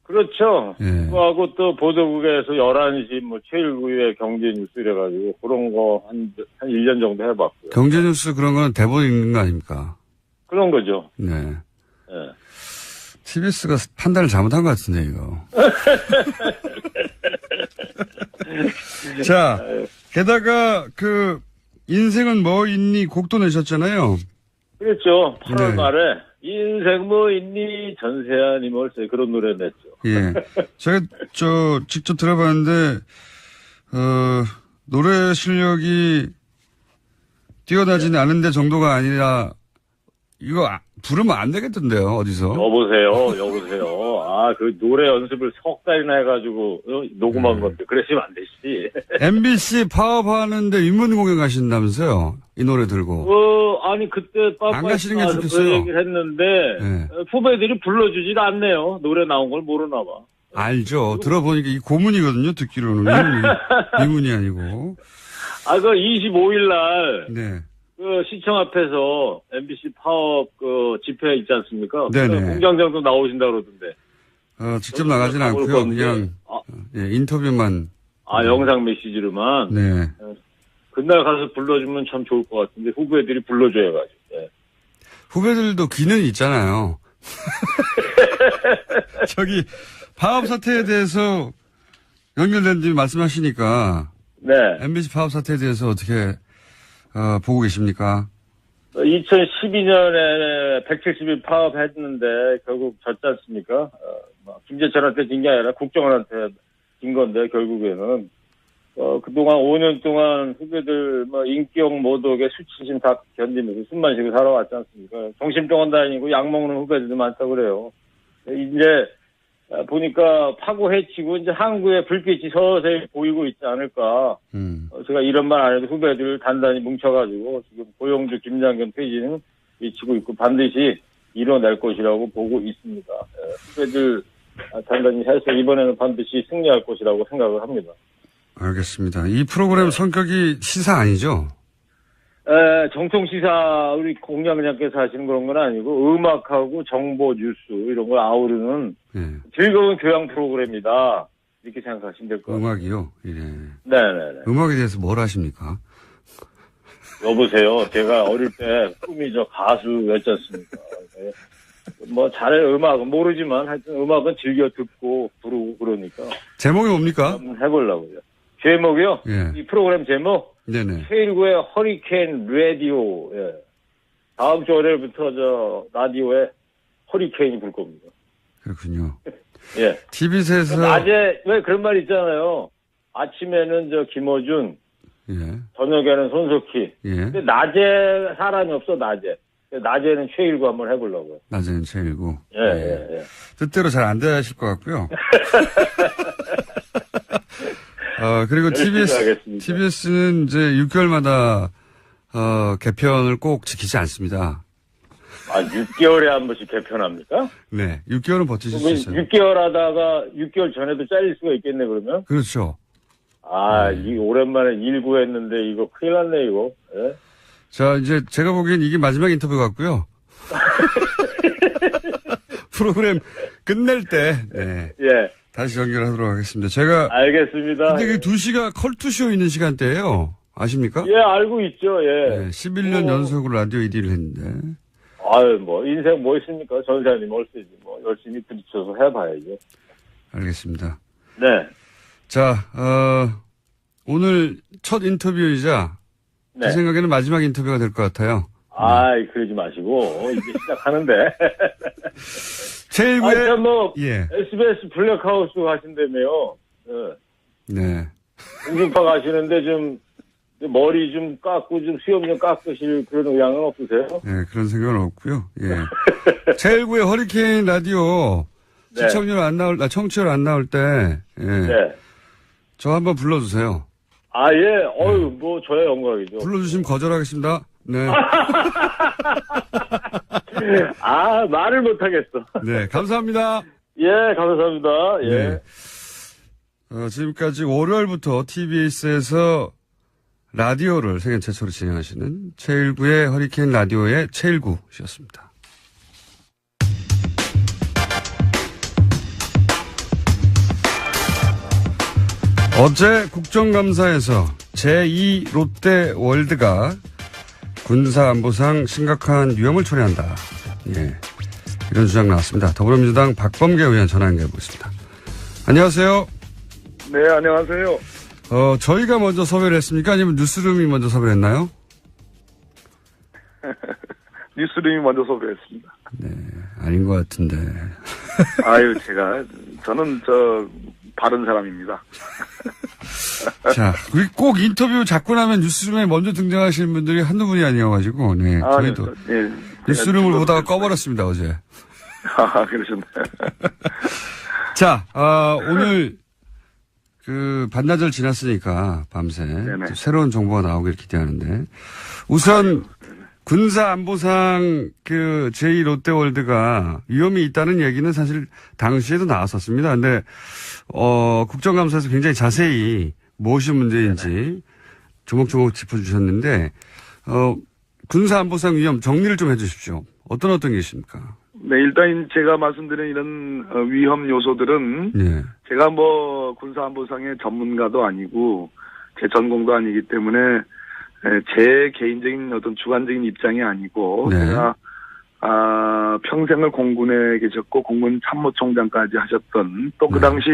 그렇죠. 예. 그거하고 또 보도국에서 11시 뭐 최일구의 경제뉴스 이래가지고 그런 거 한 1년 정도 해봤고요. 경제뉴스 그런 거는 대본 읽는 거 아닙니까? 그런 거죠. 네. 예. TBS가 판단을 잘못한 것 같은데, 이거. 자, 게다가 인생은 뭐 있니 곡도 내셨잖아요. 그렇죠. 8월 네. 말에 인생 뭐 있니 전세아니 멀세 그런 노래 냈죠. 예. 제가 직접 들어봤는데, 노래 실력이 뛰어나지는 않은데 정도가 아니라, 이거 부르면 안 되겠던데요, 어디서. 여보세요. 아, 그 노래 연습을 석 달이나 해가지고 녹음한 건데 그러시면 안 되지. MBC 파업하는데 인문 공연 가신다면서요? 이 노래 들고. 아니 그때 안 가시는 게 빠빠에서 좋겠어요. 그 얘기를 했는데 네. 후배들이 불러주질 않네요. 노래 나온 걸 모르나 봐. 알죠. 들어보니까 이 고문이거든요, 듣기로는. 이문이 아니고. 아, 그 25일 날 네. 그 시청 앞에서 MBC 파업 그 집회 있지 않습니까? 네네. 그 공장장도 나오신다 그러던데. 직접 나가진 않고요. 그냥 예, 인터뷰만. 영상 메시지로만. 네. 그날 가서 불러주면 참 좋을 것 같은데 후배들이 불러줘야가지고. 예. 후배들도 귀는 있잖아요. 저기 파업 사태에 대해서 연결된 말씀하시니까 네. MBC 파업 사태에 대해서 어떻게 보고 계십니까? 2012년에 170일 파업했는데 결국 졌지 않습니까? 김재철한테 진 게 아니라 국정원한테 진 건데 결국에는 그동안 5년 동안 후배들 인격 모독에 수치심 다 견디면서 숨만 쉬고 살아왔지 않습니까? 정신병원 다니고 약 먹는 후배들도 많다고 그래요. 이제 보니까 파고 해치고 이제 항구에 불빛이 서서히 보이고 있지 않을까. 제가 이런 말 안 해도 후배들 단단히 뭉쳐가지고 지금 고용주 김장겸 퇴진은 외치고 있고 반드시 이뤄낼 것이라고 보고 있습니다. 후배들 단단히 해서 이번에는 반드시 승리할 것이라고 생각을 합니다. 알겠습니다. 이 프로그램 성격이 시사 아니죠? 정통 시사 우리 공장장께서 하시는 그런 건 아니고 음악하고 정보 뉴스 이런 걸 아우르는 즐거운 교양 프로그램이다. 이렇게 생각하시면 될 것 같아요. 음악이요? 예. 네네네. 음악에 대해서 뭘 하십니까? 여보세요. 제가 어릴 때 꿈이 가수였지 않습니까? 뭐 잘해 음악은 모르지만 하여튼 음악은 즐겨 듣고 부르고 그러니까. 제목이 뭡니까? 한번 해보려고요. 제목이요? 예. 이 프로그램 제목? 네네. K19의 허리케인 라디오. 예. 다음 주 월요일부터 라디오에 허리케인이 불 겁니다. 그렇군요. 예. TV에서. 낮에, 왜 그런 말 있잖아요. 아침에는 김어준. 예. 저녁에는 손석희. 예. 근데 낮에 사람이 없어, 낮에. 낮에는 최일구 한번 해보려고요. 낮에는 최일구. 예. 뜻대로 잘 안 되실 것 같고요. 그리고 TBS는 이제 6개월마다, 개편을 꼭 지키지 않습니다. 6개월에 한 번씩 개편합니까? 네. 6개월은 버티실 수 있어요. 6개월 하다가 6개월 전에도 잘릴 수가 있겠네, 그러면? 그렇죠. 이 오랜만에 일구했는데 이거 큰일 났네, 이거. 예? 자, 이제 제가 보기엔 이게 마지막 인터뷰 같고요. 프로그램 끝낼 때, 네. 예. 다시 연결하도록 하겠습니다. 제가. 알겠습니다. 근데 그 2시가 컬투쇼 있는 시간대예요. 아십니까? 예, 알고 있죠, 예. 네, 11년 연속으로 라디오 1위를 했는데. 인생 뭐 있습니까? 전사님 얼쓰지, 열심히 부딪혀서 해봐야죠. 알겠습니다. 네. 자, 오늘 첫 인터뷰이자, 제 생각에는 마지막 인터뷰가 될 것 같아요. 그러지 마시고, 이제 시작하는데. 제일구의 SBS 블랙하우스 가신다며요. 네. 공중파 가시는데 머리 좀 깎고 수염 좀 깎으실 그런 의향은 없으세요? 네, 그런 생각은 없고요. 예. 제일구의 허리케인 라디오 시청률 안 나올, 청취율 안 나올 때, 저 한번 불러주세요. 저야 영광이죠. 불러주시면 거절하겠습니다. 네. 말을 못하겠어. 네, 감사합니다. 예, 감사합니다. 예. 네. 지금까지 월요일부터 TBS에서 라디오를 세계 최초로 진행하시는 최일구의 허리케인 라디오의 최일구 씨였습니다. 어제 국정감사에서 제2 롯데월드가 군사안보상 심각한 위험을 초래한다. 예, 이런 주장 나왔습니다. 더불어민주당 박범계 의원 전화 연결해 보겠습니다. 안녕하세요. 네, 안녕하세요. 저희가 먼저 섭외를 했습니까? 아니면 뉴스룸이 먼저 섭외를 했나요? 뉴스룸이 먼저 섭외했습니다. 네, 아닌 것 같은데. 아유, 저는 바른 사람입니다. 자, 꼭 인터뷰 잡고 나면 뉴스룸에 먼저 등장하시는 분들이 한두 분이 아니어가지고, 네, 저희도 네, 뉴스룸을 보다가 꺼버렸습니다, 어제. 그러셨나요? 자, 오늘 반나절 지났으니까 밤새 새로운 정보가 나오길 기대하는데, 우선 군사안보상 제2 롯데월드가 위험이 있다는 얘기는 사실 당시에도 나왔었습니다. 근데 국정감사에서 굉장히 자세히 무엇이 문제인지 조목조목 짚어주셨는데, 군사안보상 위험 정리를 좀 해주십시오. 어떤 게 있습니까? 네, 일단 제가 말씀드린 이런 위험 요소들은 네. 제가 군사안보상의 전문가도 아니고 제 전공도 아니기 때문에 제 개인적인 어떤 주관적인 입장이 아니고 네. 제가 평생을 공군에 계셨고 공군 참모총장까지 하셨던 또 그 당시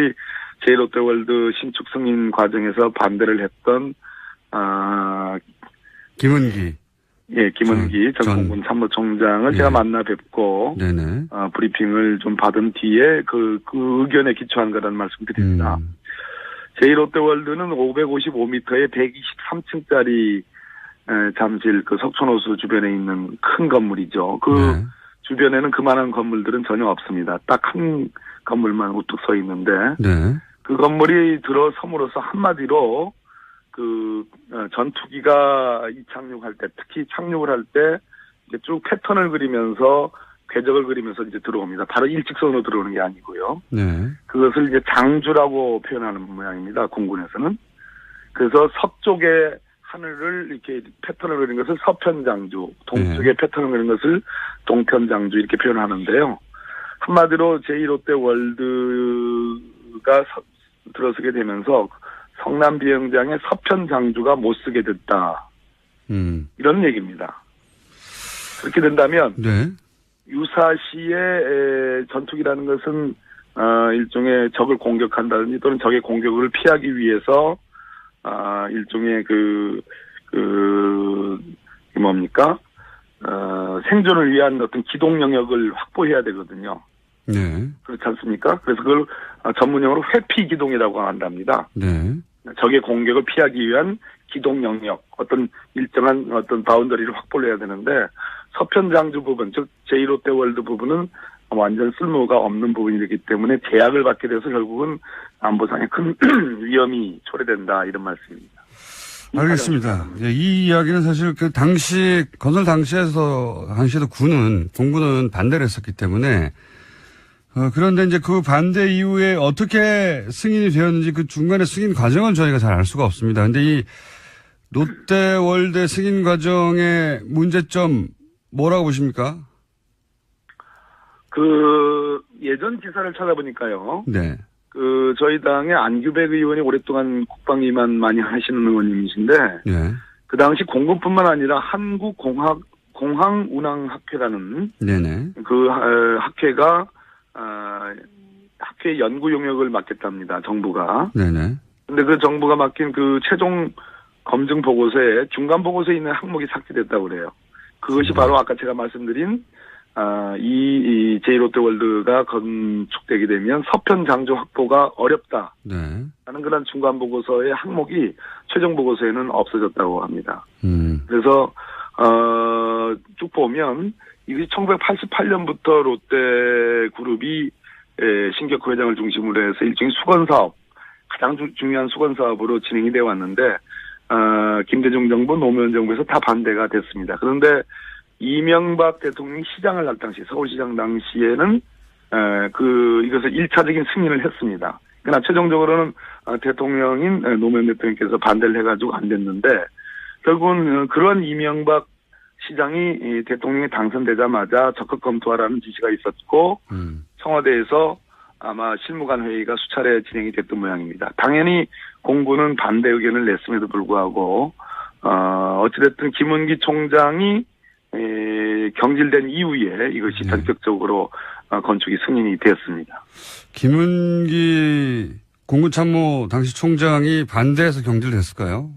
제1롯데월드 신축 승인 과정에서 반대를 했던 김은기. 예, 김은기 전 공군 참모총장을 제가 만나 뵙고 네네. 브리핑을 좀 받은 뒤에 그 의견에 기초한 거라는 말씀드립니다. 제1롯데월드는 555m에 123층짜리 잠실 석촌호수 주변에 있는 큰 건물이죠. 주변에는 그만한 건물들은 전혀 없습니다. 딱 한 건물만 우뚝 서 있는데 그 건물이 들어섬으로써 한마디로 전투기가 이착륙할 때, 특히 착륙을 할 때 쭉 패턴을 그리면서 궤적을 그리면서 이제 들어옵니다. 바로 일직선으로 들어오는 게 아니고요. 네. 그것을 이제 장주라고 표현하는 모양입니다. 공군에서는. 그래서 서쪽의 하늘을 이렇게 패턴을 그린 것을 서편장주, 동쪽의 패턴을 그린 것을 동편장주 이렇게 표현하는데요. 한마디로 제1롯데월드가 들어서게 되면서 성남 비행장의 서편장주가 못 쓰게 됐다. 이런 얘기입니다. 그렇게 된다면 유사시의 전투기라는 것은 일종의 적을 공격한다든지 또는 적의 공격을 피하기 위해서 일종의 생존을 위한 어떤 기동 영역을 확보해야 되거든요. 네. 그렇지 않습니까? 그래서 그걸 전문용어로 회피 기동이라고 한답니다. 네. 적의 공격을 피하기 위한 기동 영역, 어떤 일정한 어떤 바운더리를 확보를 해야 되는데 서편장주 부분, 즉 제1롯데월드 부분은 완전 쓸모가 없는 부분이기 때문에 제약을 받게 돼서 결국은 안보상에 큰 위험이 초래된다 이런 말씀입니다. 알겠습니다. 이 이야기는 사실 건설 당시에도 공군은 반대를 했었기 때문에 그런데 이제 그 반대 이후에 어떻게 승인이 되었는지 그 중간에 승인 과정은 저희가 잘 알 수가 없습니다. 근데 이 롯데월드 승인 과정의 문제점 뭐라고 보십니까? 예전 기사를 찾아보니까요. 네. 저희 당의 안규백 의원이 오랫동안 국방위만 많이 하시는 의원님이신데, 네. 그 당시 공군뿐만 아니라 한국공항운항학회라는 네네. 학회가 학회 연구 용역을 맡겠답니다. 정부가. 네네. 근데 그 정부가 맡긴 최종 검증 보고서에 중간 보고서에 있는 항목이 삭제됐다고 그래요. 그것이 바로 아까 제가 말씀드린 이 제1롯데월드가 건축되게 되면 서편 장주 확보가 어렵다. 네. 라는 그런 중간 보고서의 항목이 최종 보고서에는 없어졌다고 합니다. 그래서 쭉 보면 이게 1988년부터 롯데그룹이 신격호 회장을 중심으로 해서 일종의 수건사업, 가장 중요한 수건사업으로 진행이 되어 왔는데 김대중 정부, 노무현 정부에서 다 반대가 됐습니다. 그런데 이명박 대통령이 시장을 할 당시, 서울시장 당시에는 이것을 1차적인 승인을 했습니다. 그러나 최종적으로는 대통령인 노무현 대통령께서 반대를 해가지고 안 됐는데, 결국은 그런 이명박 시장이 대통령이 당선되자마자 적극 검토하라는 지시가 있었고, 청와대에서 아마 실무관 회의가 수차례 진행이 됐던 모양입니다. 당연히 공군은 반대 의견을 냈음에도 불구하고, 어찌됐든 김은기 총장이 경질된 이후에 이것이 전격적으로 건축이 승인이 되었습니다. 김은기 공군참모 당시 총장이 반대해서 경질됐을까요?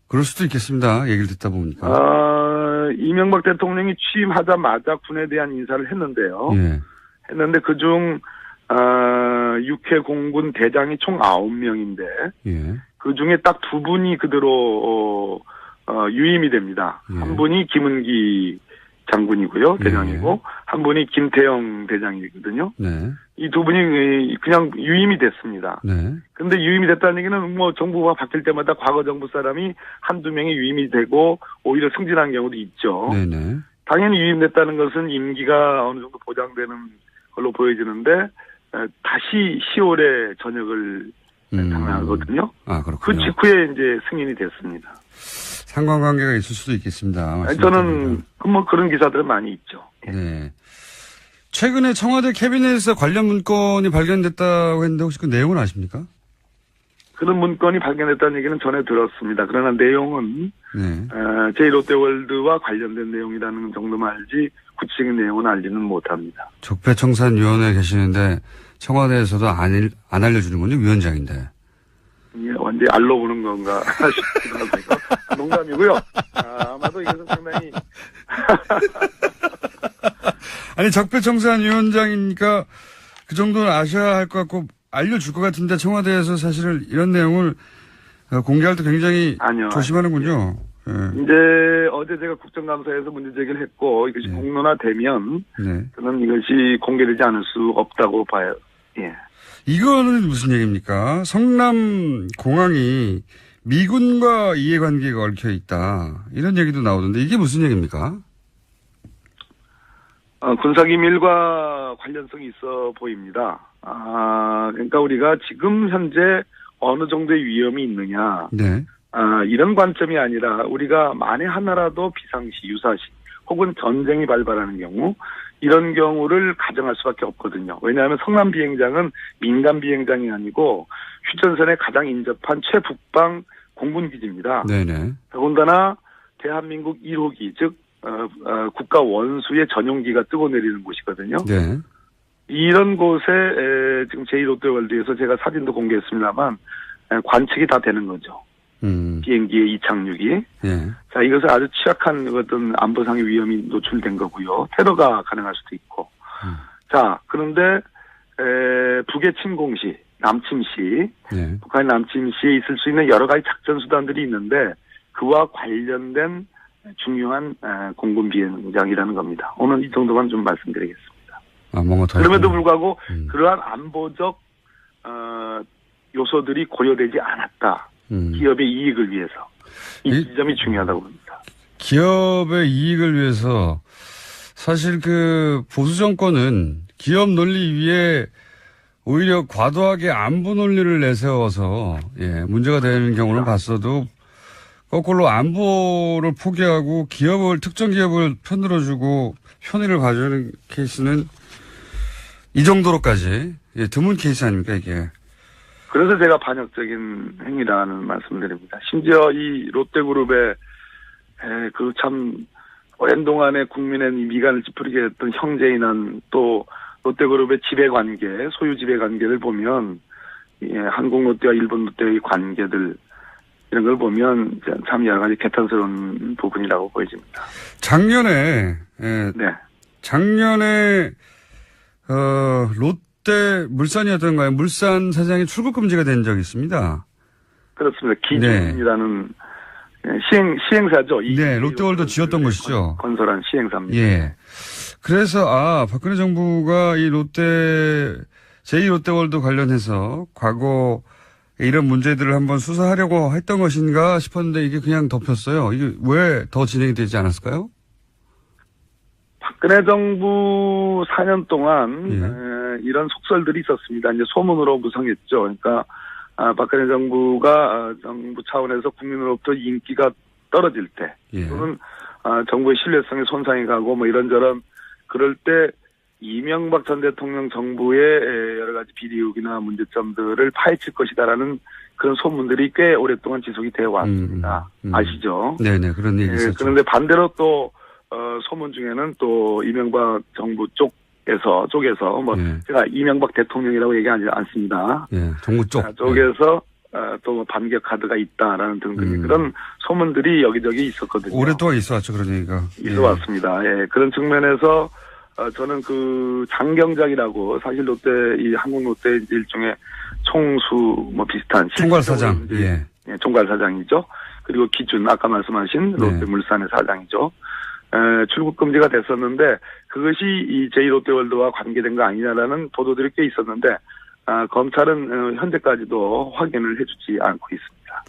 그럴 수도 있겠습니다. 얘기를 듣다 보니까. 이명박 대통령이 취임하자마자 군에 대한 인사를 했는데요. 예. 했는데 그중 6회 공군 대장이 총 9명인데 예. 그중에 딱 2분이 그대로 유임이 됩니다. 예. 한 분이 김은기 장군이고요. 대장이고 예. 한 분이 김태형 대장이거든요. 네. 이 2분이 그냥 유임이 됐습니다. 네. 근데 유임이 됐다는 얘기는 뭐 정부가 바뀔 때마다 과거 정부 사람이 한두 명이 유임이 되고 오히려 승진한 경우도 있죠. 네네. 당연히 유임됐다는 것은 임기가 어느 정도 보장되는 걸로 보여지는데 다시 10월에 전역을 당하거든요. 아, 그 그렇군요. 직후에 이제 승인이 됐습니다. 상관관계가 있을 수도 있겠습니다. 저는 뭐 그런 기사들은 많이 있죠. 네. 최근에 청와대 캐비넷에서 관련 문건이 발견됐다고 했는데 혹시 그 내용은 아십니까? 그런 문건이 발견됐다는 얘기는 전에 들었습니다. 그러나 내용은 네. 제1롯데월드와 관련된 내용이라는 정도만 알지 구체적인 내용은 알지는 못합니다. 적폐청산위원회에 계시는데 청와대에서도 안 알려주는군요. 위원장인데. 예, 완전히 알로 보는 건가 싶기도 하고요. 농담이고요. 아마도 이것은 상당히 아니 적폐청산위원장이니까 그 정도는 아셔야 할 것 같고 알려줄 것 같은데 청와대에서 사실은 이런 내용을 공개할 때 굉장히 조심하는군요. 예. 이제 어제 제가 국정감사에서 문제 제기를 했고 이것이 공론화되면 저는 이것이 공개되지 않을 수 없다고 봐요. 예. 이거는 무슨 얘기입니까? 성남 공항이 미군과 이해관계가 얽혀 있다. 이런 얘기도 나오던데 이게 무슨 얘기입니까? 군사기밀과 관련성이 있어 보입니다. 그러니까 우리가 지금 현재 어느 정도의 위험이 있느냐. 네. 이런 관점이 아니라 우리가 만에 하나라도 비상시, 유사시 혹은 전쟁이 발발하는 경우 이런 경우를 가정할 수밖에 없거든요. 왜냐하면 성남 비행장은 민간 비행장이 아니고 휴전선에 가장 인접한 최북방 공군기지입니다. 네네. 더군다나 대한민국 1호기 즉 국가 원수의 전용기가 뜨고 내리는 곳이거든요. 네. 이런 곳에 지금 제1롯데월드에서 제가 사진도 공개했습니다만 관측이 다 되는 거죠. 비행기의 이착륙이. 예. 자, 이것은 아주 취약한 어떤 안보상의 위험이 노출된 거고요. 테러가 가능할 수도 있고. 자, 그런데 북의 침공시, 남침시, 예. 북한의 남침시에 있을 수 있는 여러 가지 작전 수단들이 있는데 그와 관련된 중요한 공군 비행장이라는 겁니다. 오늘 이 정도만 좀 말씀드리겠습니다. 뭔가 더 그럼에도 불구하고 그러한 안보적 요소들이 고려되지 않았다. 기업의 이익을 위해서. 이 지점이 중요하다고 봅니다. 기업의 이익을 위해서 사실 그 보수 정권은 기업 논리 위에 오히려 과도하게 안보 논리를 내세워서 문제가 되는 경우를 봤어도 거꾸로 안보를 포기하고 특정 기업을 편들어주고 편의를 봐주는 케이스는 이 정도로까지 드문 케이스 아닙니까 이게. 그래서 제가 반역적인 행위라는 말씀드립니다. 심지어 이 롯데그룹의 그 참 오랜 동안에 국민의 미간을 찌푸리게 했던 형제인한 또 롯데그룹의 지배관계, 소유 지배관계를 보면 한국롯데와 일본롯데의 관계들 이런 걸 보면 참 여러 가지 개탄스러운 부분이라고 보여집니다. 작년에 롯데 물산이었던가요? 물산 사장이 출국 금지가 된 적이 있습니다. 그렇습니다. 기준이라는 시행사죠. 네, 롯데월드 지었던 것이죠. 건설한 시행사입니다. 예. 그래서 박근혜 정부가 이 제2롯데월드 관련해서 과거 이런 문제들을 한번 수사하려고 했던 것인가 싶었는데 이게 그냥 덮였어요. 이게 왜 더 진행이 되지 않았을까요? 박근혜 정부 4년 동안 이런 속설들이 있었습니다. 이제 소문으로 무성했죠. 그러니까 박근혜 정부가 정부 차원에서 국민으로부터 인기가 떨어질 때 또는 정부의 신뢰성에 손상이 가고 뭐 이런저런 그럴 때 이명박 전 대통령 정부의 여러 가지 비리 의혹이나 문제점들을 파헤칠 것이다라는 그런 소문들이 꽤 오랫동안 지속이 되어 왔습니다. 아시죠? 네네, 그런 얘기 있었죠. 그런데 반대로 또 소문 중에는 또 이명박 정부 쪽에서 제가 이명박 대통령이라고 얘기하지 않습니다. 정부 쪽에서 또 반격 카드가 있다라는 등등의 그런 소문들이 여기저기 있었거든요. 오랫동안 있어왔죠, 그런 얘기가. 있어왔습니다. 그런 측면에서 저는 그 장경작이라고 사실 롯데 이 한국 롯데 일종의 총수 뭐 비슷한 총괄사장, 총괄사장이죠. 그리고 기준 아까 말씀하신 롯데물산의 사장이죠. 출국 금지가 됐었는데 그것이 이 제2롯데월드와 관계된 거 아니냐라는 보도들이 꽤 있었는데 검찰은 현재까지도 확인을 해주지 않고 있습니다.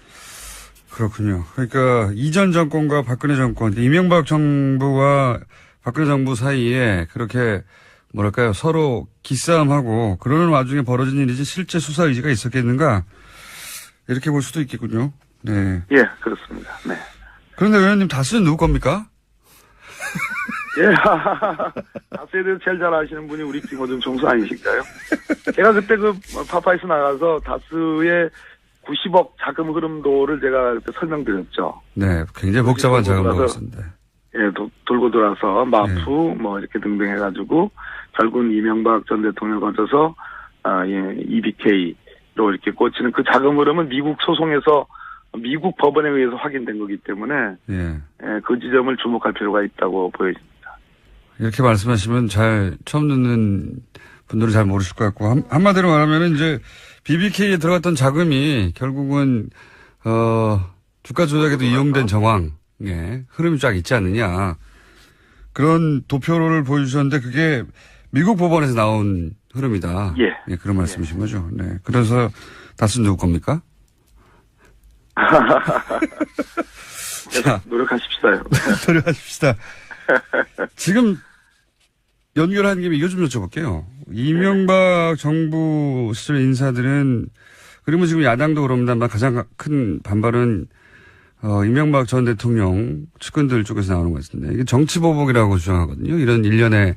그렇군요. 그러니까 이전 정권과 박근혜 정권, 이명박 정부와 박근혜 정부 사이에 그렇게 뭐랄까요 서로 기싸움하고 그러는 와중에 벌어진 일이지 실제 수사 의지가 있었겠는가 이렇게 볼 수도 있겠군요. 네. 예, 그렇습니다. 네. 그런데 의원님 다스는 누구 겁니까? 다스에 대해서 제일 잘 아시는 분이 우리 김어준 총수 아니실까요? 제가 그때 그 파파이스 나가서 다스의 90억 자금 흐름도를 제가 그때 설명드렸죠. 네, 굉장히 복잡한 자금 흐름도였습니다. 돌고 돌아서 마푸 뭐 이렇게 등등 해가지고 결국은 이명박 전 대통령 거쳐서 EBK로 이렇게 꽂히는 그 자금 흐름은 미국 소송에서 미국 법원에 의해서 확인된 거기 때문에 그 지점을 주목할 필요가 있다고 보여집니다. 이렇게 말씀하시면 처음 듣는 분들은 잘 모르실 것 같고 한마디로 말하면 이제 BBK에 들어갔던 자금이 결국은 주가 조작에도 이용된 정황. 흐름이 쫙 있지 않느냐. 그런 도표를 보여주셨는데 그게 미국 법원에서 나온 흐름이다. 그런 말씀이신 거죠. 네. 그래서 다스는 누구 겁니까? 자, 노력하십시다요. 노력하십시다. 지금 연결한 김에 이거 좀 여쭤볼게요. 이명박 정부 시절 인사들은 그리고 지금 야당도 그럽니다만 가장 큰 반발은 이명박 전 대통령 측근들 쪽에서 나오는 것 같은데 이게 정치보복이라고 주장하거든요. 이런 일련의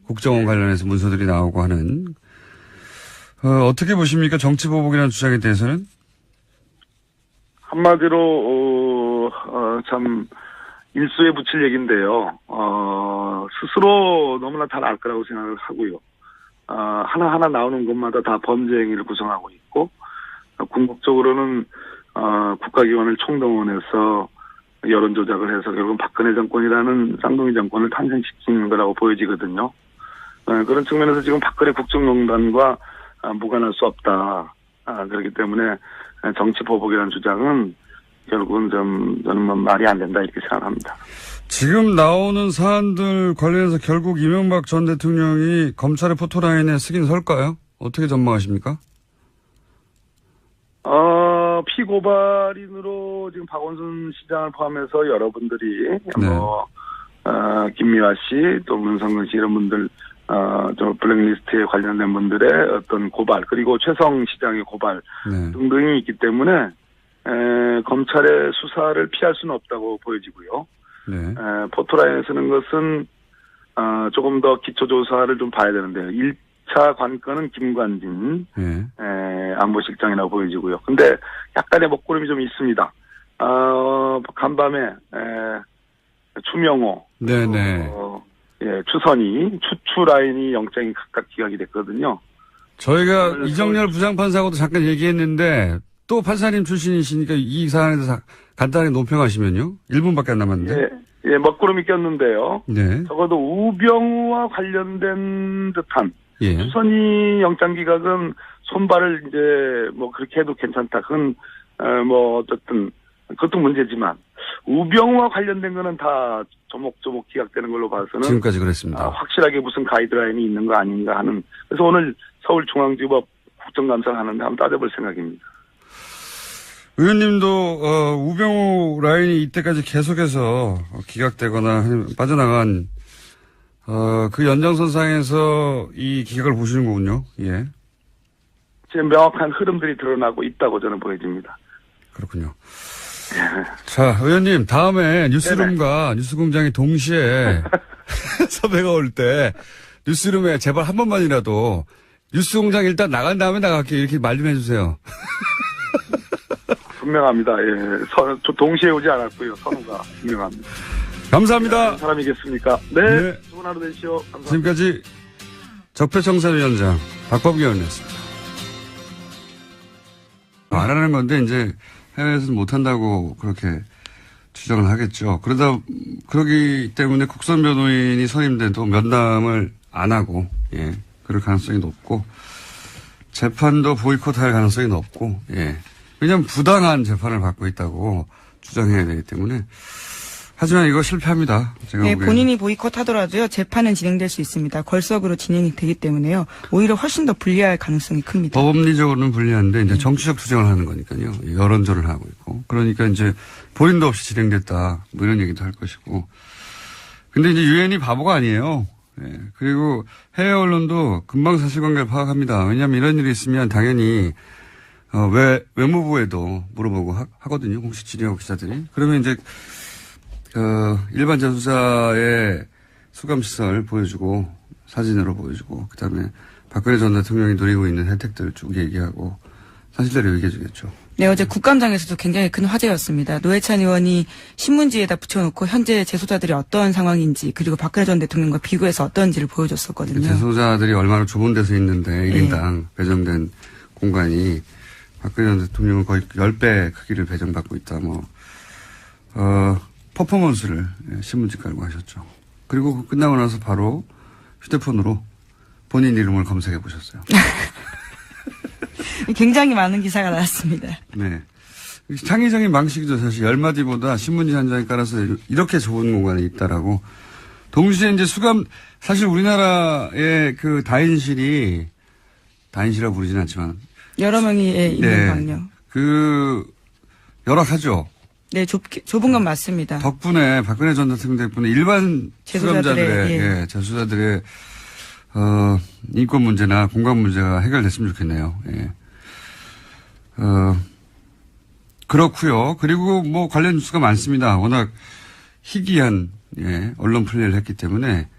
국정원 관련해서 문서들이 나오고 하는 어떻게 보십니까? 정치보복이라는 주장에 대해서는? 한마디로 참 일수에 붙일 얘기인데요. 스스로 너무나 잘 알 거라고 생각을 하고요. 하나하나 나오는 것마다 다 범죄 행위를 구성하고 있고 궁극적으로는 국가기관을 총동원해서 여론조작을 해서 결국 박근혜 정권이라는 쌍둥이 정권을 탄생시키는 거라고 보여지거든요. 그런 측면에서 지금 박근혜 국정농단과 무관할 수 없다. 그렇기 때문에 정치보복이라는 주장은 결국은 저는 말이 안 된다 이렇게 생각합니다. 지금 나오는 사안들 관련해서 결국 이명박 전 대통령이 검찰의 포토라인에 쓰긴 설까요? 어떻게 전망하십니까? 피고발인으로 지금 박원순 시장을 포함해서 여러분들이 김미화 씨, 또 문성근 씨 이런 분들, 블랙리스트에 관련된 분들의 어떤 고발, 그리고 최성 시장의 고발 등등이 있기 때문에 검찰의 수사를 피할 수는 없다고 보여지고요. 포토라인에 쓰는 것은 조금 더 기초조사를 좀 봐야 되는데요. 1차 관건은 김관진 안보실장이라고 보여지고요. 근데 약간의 먹구름이 좀 있습니다. 간밤에 추명호, 추선희, 추라인이 영장이 각각 기각이 됐거든요. 저희가 이정렬 부장판사하고도 잠깐 얘기했는데 또 판사님 출신이시니까 이 사안에 대해서 간단히 논평하시면요. 1분밖에 안 남았는데. 먹구름이 꼈는데요. 적어도 우병우와 관련된 듯한 추선희 영장 기각은 손발을 이제 뭐 그렇게 해도 괜찮다. 그건 어쨌든 그것도 문제지만 우병우와 관련된 거는 다 조목조목 기각되는 걸로 봐서는 지금까지 그랬습니다. 확실하게 무슨 가이드라인이 있는 거 아닌가 하는. 그래서 오늘 서울중앙지법 국정감사를 하는데 한번 따져볼 생각입니다. 의원님도 우병우 라인이 이때까지 계속해서 기각되거나 빠져나간 그 연장선상에서 이 기각을 보시는 거군요. 예. 지금 명확한 흐름들이 드러나고 있다고 저는 보여집니다. 그렇군요. 자, 의원님, 다음에 뉴스룸과 뉴스공장이 동시에 섭외가 올 때 뉴스룸에 제발 한 번만이라도 뉴스공장 일단 나간 다음에 나갈게요. 이렇게 말 좀 해주세요. 분명합니다. 예. 동시에 오지 않았고요. 선우가 분명합니다. 감사합니다. 사람이겠습니까? 네. 좋은 하루 되시오. 감사합니다. 지금까지 적폐청산위원장 박범계 의원이었습니다. 안 하는 건데 이제 해외에서는 못한다고 그렇게 주장을 하겠죠. 그러기 때문에 국선 변호인이 선임돼도 면담을 안 하고, 예, 그럴 가능성이 높고, 재판도 보이콧할 가능성이 높고, 예. 왜냐하면 부당한 재판을 받고 있다고 주장해야 되기 때문에. 하지만 이거 실패합니다. 제가 네, 보기에는. 본인이 보이콧하더라도요, 재판은 진행될 수 있습니다. 걸석으로 진행이 되기 때문에요. 오히려 훨씬 더 불리할 가능성이 큽니다. 법리적으로는 불리한데 이제 정치적 투쟁을 하는 거니까요. 여론전을 하고 있고. 그러니까 이제 본인도 없이 진행됐다. 뭐 이런 얘기도 할 것이고. 근데 이제 유엔이 바보가 아니에요. 예. 그리고 해외 언론도 금방 사실관계를 파악합니다. 왜냐하면 이런 일이 있으면 당연히 외무부에도 물어보고 하거든요. 공식 질의하고 기자들이. 그러면 이제 일반 재수자의 수감시설 보여주고, 사진으로 보여주고, 그 다음에 박근혜 전 대통령이 누리고 있는 혜택들을 쭉 얘기하고, 사실대로 얘기해주겠죠. 네, 어제 국감장에서도 굉장히 큰 화제였습니다. 노회찬 의원이 신문지에다 붙여놓고 현재 재소자들이 어떤 상황인지, 그리고 박근혜 전 대통령과 비교해서 어떤지를 보여줬었거든요. 재소자들이 얼마나 좁은 데서 있는데, 1인당 배정된 공간이 박근혜 전 대통령은 거의 10배 크기를 배정받고 있다, 퍼포먼스를 신문지 깔고 하셨죠. 그리고 끝나고 나서 바로 휴대폰으로 본인 이름을 검색해 보셨어요. 굉장히 많은 기사가 나왔습니다. 네. 창의적인 방식이죠. 사실 10마디보다 신문지 한 장에 깔아서 이렇게 좁은 공간에 있다라고. 동시에 이제 사실 우리나라의 그 다인실이라고 부르진 않지만. 여러 명이 있는 방요. 열악하죠. 네, 좁은 건 맞습니다. 덕분에 박근혜 전 대통령 덕분에 일반 수감자들의 재수자들의 인권 문제나 공간 문제가 해결됐으면 좋겠네요. 예. 그렇고요. 그리고 뭐 관련 뉴스가 많습니다. 워낙 희귀한 언론 플레이를 했기 때문에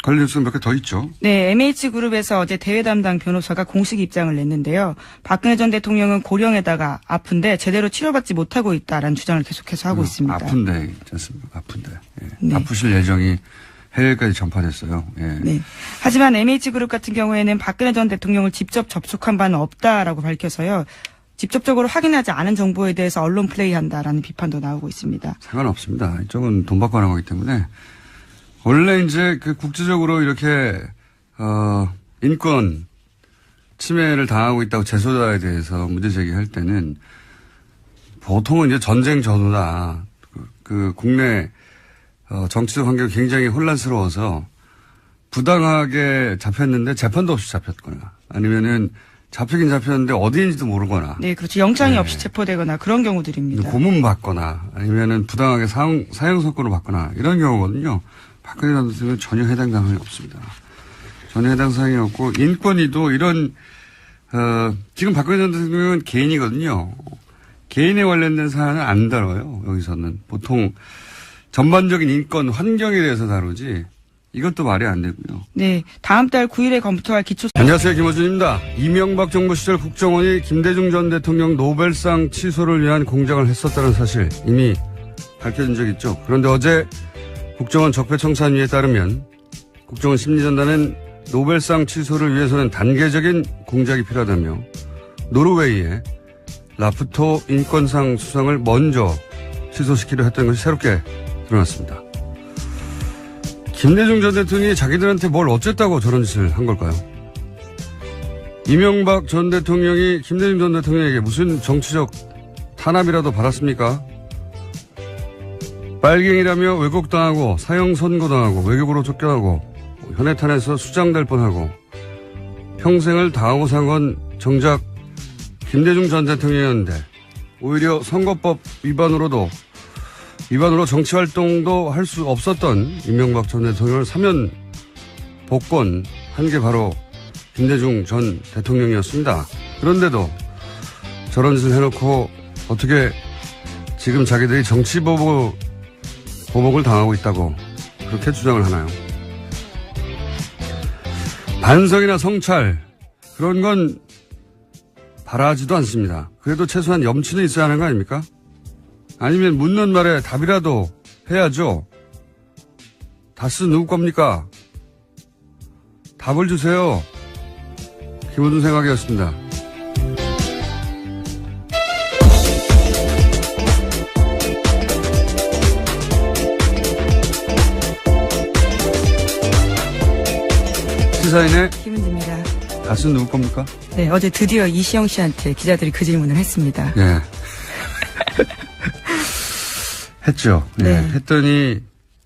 관련 뉴스가 몇 개 더 있죠. 네, MH그룹에서 어제 대외 담당 변호사가 공식 입장을 냈는데요. 박근혜 전 대통령은 고령에다가 아픈데 제대로 치료받지 못하고 있다라는 주장을 계속해서 하고 있습니다. 아픈데, 있지 않습니까? 아픈데. 예. 네. 아프실 예정이 해외까지 전파됐어요. 예. 네. 하지만 MH그룹 같은 경우에는 박근혜 전 대통령을 직접 접촉한 바는 없다라고 밝혀서요. 직접적으로 확인하지 않은 정보에 대해서 언론 플레이한다라는 비판도 나오고 있습니다. 상관없습니다. 이쪽은 돈 받고 하는 거기 때문에. 원래 이제 국제적으로 이렇게, 인권 침해를 당하고 있다고 재소자에 대해서 문제 제기할 때는 보통은 이제 전쟁 전후다. 국내, 정치적 환경이 굉장히 혼란스러워서 부당하게 잡혔는데 재판도 없이 잡혔거나 아니면은 잡히긴 잡혔는데 어디인지도 모르거나. 네, 그렇죠. 영장이 없이 체포되거나 그런 경우들입니다. 고문받거나 아니면은 부당하게 사형선고를 받거나 이런 경우거든요. 박근혜 전 대통령은 전혀 해당 사항이 없습니다. 전혀 해당 사항이 없고 인권위도 이런 지금 박근혜 전 대통령은 개인이거든요. 개인에 관련된 사안은 안 다뤄요. 여기서는 보통 전반적인 인권 환경에 대해서 다루지 이것도 말이 안 되고요. 네, 다음 달 9일에 검토할 기초. 안녕하세요, 김어준입니다. 이명박 정부 시절 국정원이 김대중 전 대통령 노벨상 취소를 위한 공작을 했었다는 사실 이미 밝혀진 적 있죠. 그런데 어제 국정원 적폐청산위에 따르면 국정원 심리전단은 노벨상 취소를 위해서는 단계적인 공작이 필요하다며 노르웨이의 라프토 인권상 수상을 먼저 취소시키려 했던 것이 새롭게 드러났습니다. 김대중 전 대통령이 자기들한테 뭘 어쨌다고 저런 짓을 한 걸까요? 이명박 전 대통령이 김대중 전 대통령에게 무슨 정치적 탄압이라도 받았습니까? 빨갱이라며 왜곡당하고 사형 선고당하고 외교부로 쫓겨나고 현해탄에서 수장될 뻔하고 평생을 당하고 산 건 정작 김대중 전 대통령이었는데 오히려 선거법 위반으로도 위반으로 정치 활동도 할 수 없었던 이명박 전 대통령을 사면 복권 한 게 바로 김대중 전 대통령이었습니다. 그런데도 저런 짓을 해놓고 어떻게 지금 자기들이 정치 보복을 당하고 있다고 그렇게 주장을 하나요? 반성이나 성찰 그런 건 바라지도 않습니다. 그래도 최소한 염치는 있어야 하는 거 아닙니까? 아니면 묻는 말에 답이라도 해야죠. 다스 누구 겁니까? 답을 주세요. 김호준 생각이었습니다. 시사인의 김은지입니다. 다스는 누구 겁니까? 네, 어제 드디어 이시영 씨한테 기자들이 그 질문을 했습니다. 예. 했죠. 예. 네. 했더니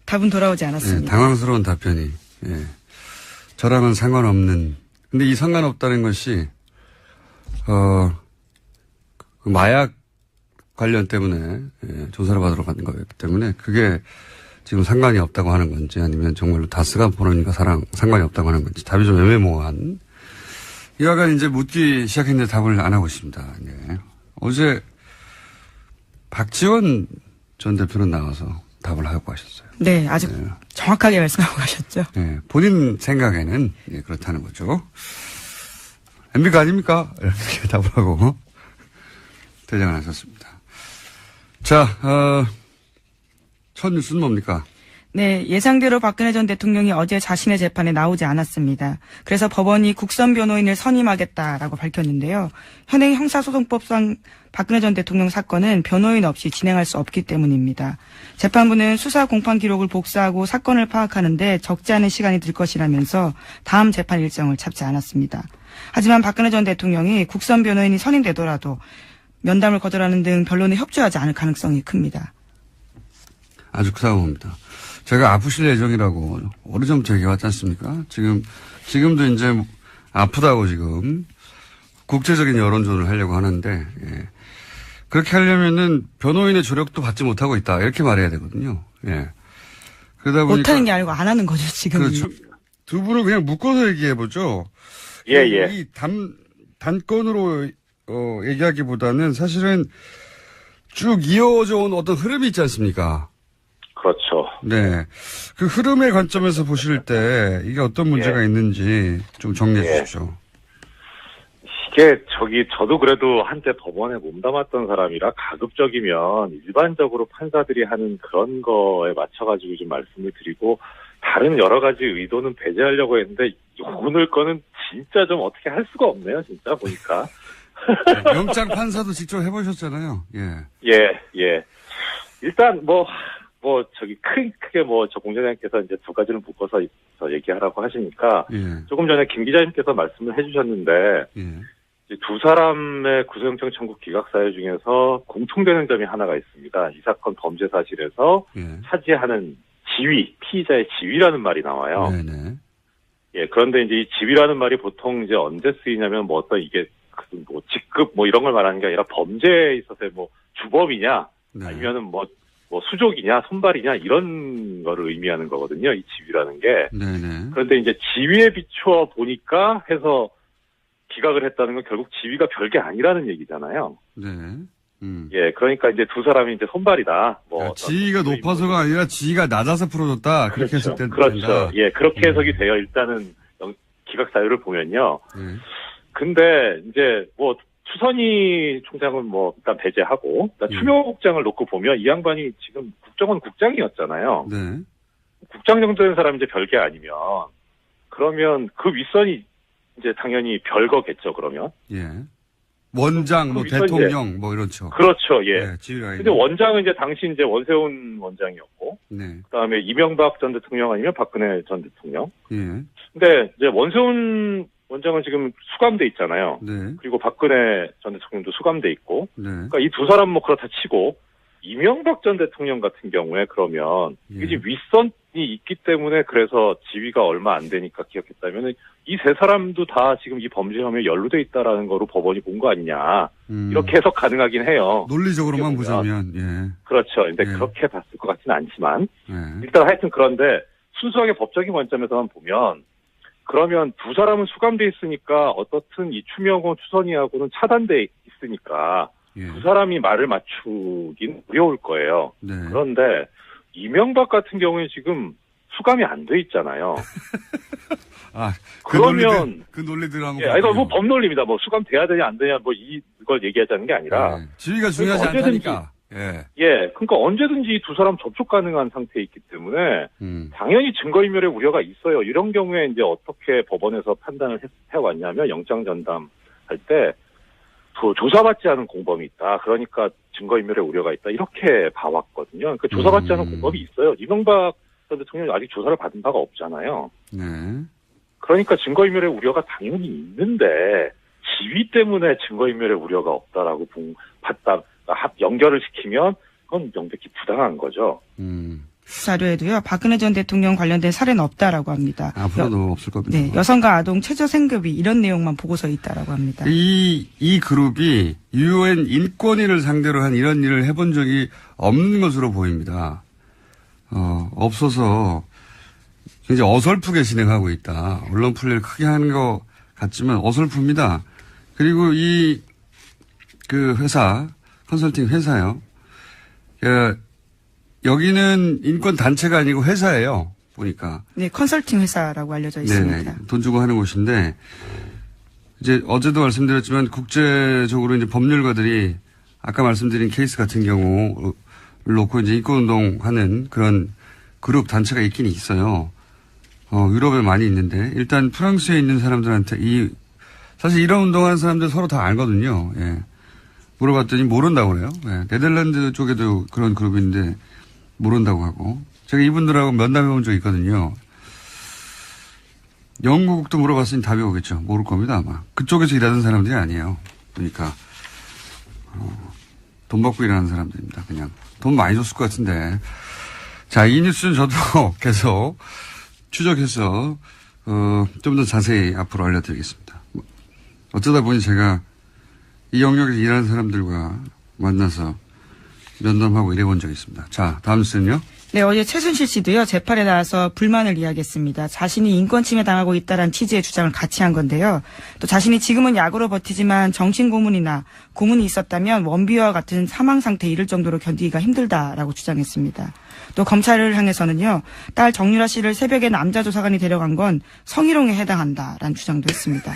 답은 돌아오지 예, 않았습니다. 당황스러운 답변이. 예. 저랑은 상관없는. 근데 이 상관없다는 것이 그 마약 관련 때문에 조사를 받으러 간 거였기 때문에 그게 지금 상관이 없다고 하는 건지 아니면 정말로 다스가 본인과 상관이 없다고 하는 건지 답이 좀 애매모호한. 이와간 이제 묻기 시작했는데 답을 안 하고 있습니다. 네. 어제 박지원 전 대표는 나와서 답을 하고 가셨어요. 네, 아주 정확하게 말씀하고 가셨죠. 네, 본인 생각에는 그렇다는 거죠. MB가 아닙니까? 이렇게 답을 하고 대장을 하셨습니다. 자, 첫 뉴스는 뭡니까? 네, 예상대로 박근혜 전 대통령이 어제 자신의 재판에 나오지 않았습니다. 그래서 법원이 국선 변호인을 선임하겠다라고 밝혔는데요. 현행 형사소송법상 박근혜 전 대통령 사건은 변호인 없이 진행할 수 없기 때문입니다. 재판부는 수사 공판 기록을 복사하고 사건을 파악하는데 적지 않은 시간이 들 것이라면서 다음 재판 일정을 잡지 않았습니다. 하지만 박근혜 전 대통령이 국선 변호인이 선임되더라도 면담을 거절하는 등 변론에 협조하지 않을 가능성이 큽니다. 아주 크다고봅니다. 제가 아프실 예정이라고 오래전부터 얘기해왔지 않습니까? 지금도 이제 아프다고 지금 국제적인 여론전을 하려고 하는데, 예. 그렇게 하려면은 변호인의 조력도 받지 못하고 있다. 이렇게 말해야 되거든요. 예. 그러다 보니까. 못하는 게 아니고 안 하는 거죠, 지금. 그렇죠. 두 분을 그냥 묶어서 얘기해보죠. 예, 예. 이 단건으로, 얘기하기보다는 사실은 쭉 이어져 온 어떤 흐름이 있지 않습니까? 그렇죠. 네. 그 흐름의 관점에서 보실 때 이게 어떤 문제가 있는지 좀 정리해 주십시오. 이게 저도 그래도 한때 법원에 몸담았던 사람이라 가급적이면 일반적으로 판사들이 하는 그런 거에 맞춰가지고 좀 말씀을 드리고 다른 여러 가지 의도는 배제하려고 했는데 오늘 거는 진짜 좀 어떻게 할 수가 없네요. 진짜 보니까. 영장 판사도 직접 해보셨잖아요. 예. 예. 일단 크게 저 공장장님께서 이제 두 가지를 묶어서 얘기하라고 하시니까 조금 전에 김 기자님께서 말씀을 해주셨는데 이제 두 사람의 구속영장 청구 기각 사유 중에서 공통되는 점이 하나가 있습니다. 이 사건 범죄 사실에서 차지하는 지위, 피의자의 지위라는 말이 나와요. 네네. 예, 그런데 이제 이 지위라는 말이 보통 이제 언제 쓰이냐면 어떤 이게 직급 이런 걸 말하는 게 아니라 범죄에 있어서의 주범이냐 아니면은 수족이냐, 손발이냐, 이런 거를 의미하는 거거든요, 이 지위라는 게. 네네. 그런데 이제 지위에 비추어 보니까 해서 기각을 했다는 건 결국 지위가 별게 아니라는 얘기잖아요. 네. 예, 그러니까 이제 두 사람이 이제 손발이다. 지위가 높아서가 아니라 지위가 낮아서 풀어줬다. 그렇게 그렇죠. 해석된 그렇죠. 예, 그렇게 해석이 돼요. 일단은 기각 사유를 보면요. 근데 이제 추선희 총장은 일단 배제하고, 추미호 국장을 놓고 보면 이 양반이 지금 국정원 국장이었잖아요. 네. 국장 정도 된 사람이 이제 별게 아니면, 그러면 그 윗선이 이제 당연히 별거겠죠, 그러면. 예. 원장, 대통령, 이렇죠. 그렇죠, 예. 네, 지위가 근데 원장은 이제 당시 이제 원세훈 원장이었고, 네. 그 다음에 이명박 전 대통령 아니면 박근혜 전 대통령. 예. 근데 이제 원세훈 원장은 지금 수감돼 있잖아요. 네. 그리고 박근혜 전 대통령도 수감돼 있고. 네. 그러니까 이 두 사람 그렇다 치고 이명박 전 대통령 같은 경우에 그러면 예. 이게 윗선이 있기 때문에 그래서 지위가 얼마 안 되니까 기억했다면 이 세 사람도 다 지금 이 범죄 혐의에 연루돼 있다라는 거로 법원이 본 거 아니냐. 이렇게 해석 가능하긴 해요. 논리적으로만 보자면, 예. 그렇죠. 근데 예. 그렇게 봤을 것 같지는 않지만 예. 일단 하여튼 그런데 순수하게 법적인 관점에서만 보면 그러면 두 사람은 수감돼 있으니까 어떻든 이 추명호 추선이하고는 차단돼 있으니까 예. 두 사람이 말을 맞추긴 어려울 거예요. 네. 그런데 이명박 같은 경우에 지금 수감이 안 돼 있잖아요. 아, 그러면 그 논리들 한번. 예, 아니 뭐 법논리입니다. 뭐 수감돼야 되냐 안 되냐 뭐 이걸 얘기하자는 게 아니라 예. 지위가 중요하지 그러니까 언제든지- 않다니까. 예. 예, 그러니까 언제든지 이 두 사람 접촉 가능한 상태에 있기 때문에 당연히 증거인멸의 우려가 있어요. 이런 경우에 이제 어떻게 법원에서 판단을 해왔냐면 영장 전담할 때 조사받지 않은 공범이 있다. 그러니까 증거인멸의 우려가 있다. 이렇게 봐왔거든요. 그러니까 조사받지 않은 공범이 있어요. 이명박 전 대통령이 아직 조사를 받은 바가 없잖아요. 네. 그러니까 증거인멸의 우려가 당연히 있는데 지위 때문에 증거인멸의 우려가 없다라고 봤다. 연결을 시키면 그건 명백히 부당한 거죠. 자료에도요, 박근혜 전 대통령 관련된 사례는 없다라고 합니다. 앞으로도 없을 겁니다. 네, 여성과 아동 최저 생급이 이런 내용만 보고서에 있다라고 합니다. 이 그룹이 UN 인권위를 상대로 한 이런 일을 해본 적이 없는 것으로 보입니다. 없어서 굉장히 어설프게 진행하고 있다. 언론 플레이를 크게 하는 것 같지만 어설픕니다. 그리고 그 회사, 컨설팅 회사요. 여기는 인권 단체가 아니고 회사예요. 보니까. 네, 컨설팅 회사라고 알려져 있습니다. 네네. 돈 주고 하는 곳인데 이제 어제도 말씀드렸지만 국제적으로 이제 법률가들이 아까 말씀드린 케이스 같은 경우를 놓고 이제 인권운동 하는 그런 그룹 단체가 있긴 있어요. 유럽에 많이 있는데 일단 프랑스에 있는 사람들한테 사실 이런 운동하는 사람들 서로 다 알거든요. 예. 물어봤더니 모른다고 그래요. 예. 네덜란드 쪽에도 그런 그룹이 있는데 모른다고 하고 제가 이분들하고 면담해 본 적이 있거든요. 영국도 물어봤으니 답이 오겠죠. 모를 겁니다 아마. 그쪽에서 일하는 사람들이 아니에요. 그러니까 돈 받고 일하는 사람들입니다. 그냥 돈 많이 줬을 것 같은데. 자, 이 뉴스는 저도 계속 추적해서 좀 더 자세히 앞으로 알려드리겠습니다. 어쩌다 보니 제가 이 영역에서 일하는 사람들과 만나서 면담하고 일해본 적이 있습니다. 자, 다음 뉴스는요. 네, 어제 최순실 씨도요, 재판에 나와서 불만을 이야기했습니다. 자신이 인권 침해 당하고 있다는 취지의 주장을 같이 한 건데요. 또 자신이 지금은 약으로 버티지만 정신고문이나 고문이 있었다면 원비와 같은 사망 상태에 이를 정도로 견디기가 힘들다라고 주장했습니다. 또 검찰을 향해서는요, 딸 정유라 씨를 새벽에 남자 조사관이 데려간 건 성희롱에 해당한다라는 주장도 했습니다.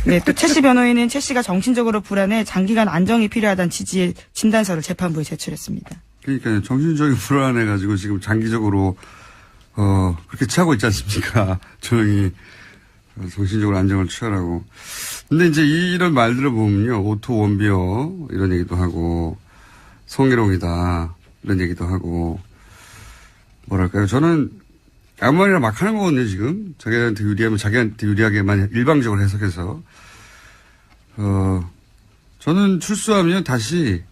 네, 또 최 씨 변호인은 최 씨가 정신적으로 불안해 장기간 안정이 필요하다는 취지의 진단서를 재판부에 제출했습니다. 그러니까 정신적인 불안해가지고 지금 장기적으로 그렇게 취하고 있지 않습니까? 조용히 정신적으로 안정을 취하라고. 근데 이제 이런 말들을 보면요, 오토 원비어 이런 얘기도 하고 성희롱이다 이런 얘기도 하고 뭐랄까요? 저는 아무 말이나 막 하는 거거든요, 지금. 자기한테 유리하면 자기한테 유리하게만 일방적으로 해석해서. 저는 출소하면 다시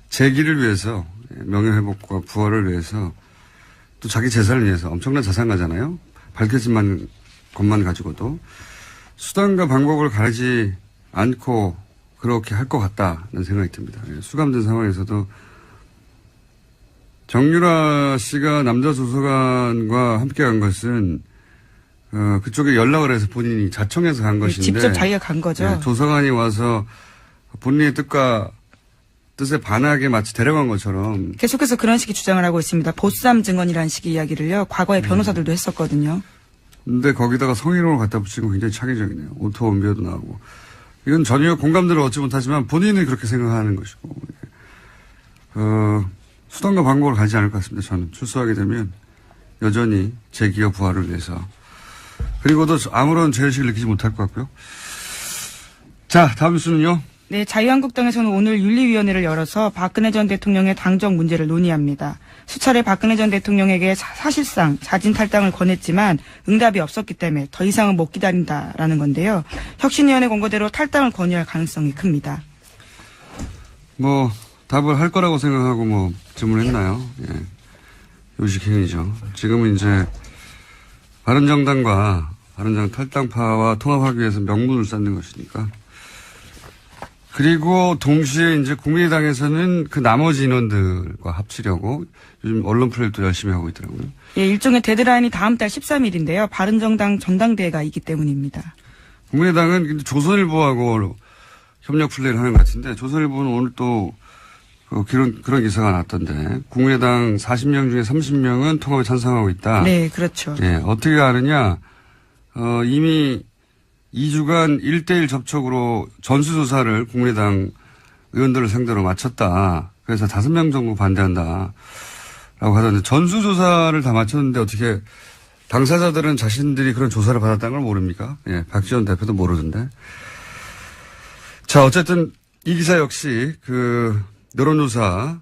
재기를 위해서, 명예회복과 부활을 위해서, 또 자기 재산을 위해서 엄청난 자산가잖아요. 밝혀진 것만 가지고도. 수단과 방법을 가리지 않고 그렇게 할 것 같다는 생각이 듭니다. 수감된 상황에서도 정유라 씨가 남자 조사관과 함께 간 것은 그쪽에 연락을 해서 본인이 자청해서 간 것인데 직접 자기가 간 거죠. 네, 조사관이 와서 본인의 뜻에 반하게 마치 데려간 것처럼 계속해서 그런 식의 주장을 하고 있습니다. 보쌈 증언이라는 식의 이야기를요. 과거에 변호사들도 했었거든요. 근데 거기다가 성희롱을 갖다 붙이고 굉장히 창의적이네요. 오토 원비어도 나오고. 이건 전혀 공감대를 얻지 못하지만 본인은 그렇게 생각하는 것이고 수단과 방법을 가지 않을 것 같습니다. 저는 출소하게 되면 여전히 제 기업 부활을 위해서. 그리고도 아무런 죄의식을 느끼지 못할 것 같고요. 자, 다음 뉴스는요. 네, 자유한국당에서는 오늘 윤리위원회를 열어서 박근혜 전 대통령의 당적 문제를 논의합니다. 수차례 박근혜 전 대통령에게 사실상 자진 탈당을 권했지만 응답이 없었기 때문에 더 이상은 못 기다린다라는 건데요. 혁신위원회 권고대로 탈당을 권유할 가능성이 큽니다. 뭐 답을 할 거라고 생각하고 뭐 질문했나요? 예. 요식행위죠. 지금은 이제 바른정당과 바른정당 탈당파와 통합하기 위해서 명분을 쌓는 것이니까. 그리고 동시에 이제 국민의당에서는 그 나머지 인원들과 합치려고 요즘 언론 플레이도 열심히 하고 있더라고요. 예, 일종의 데드라인이 다음 달 13일인데요. 바른정당 전당대회가 있기 때문입니다. 국민의당은 조선일보하고 협력 플레이를 하는 것 같은데 조선일보는 오늘 또 그런 기사가 났던데 국민의당 40명 중에 30명은 통합에 찬성하고 있다. 네, 그렇죠. 예, 어떻게 아느냐? 이미 2주간 1대1 접촉으로 전수조사를 국민의당 의원들을 상대로 마쳤다. 그래서 5명 정도 반대한다. 라고 하던데 전수조사를 다 마쳤는데 어떻게 당사자들은 자신들이 그런 조사를 받았다는 걸 모릅니까? 예, 박지원 대표도 모르던데. 자, 어쨌든 이 기사 역시 여론조사,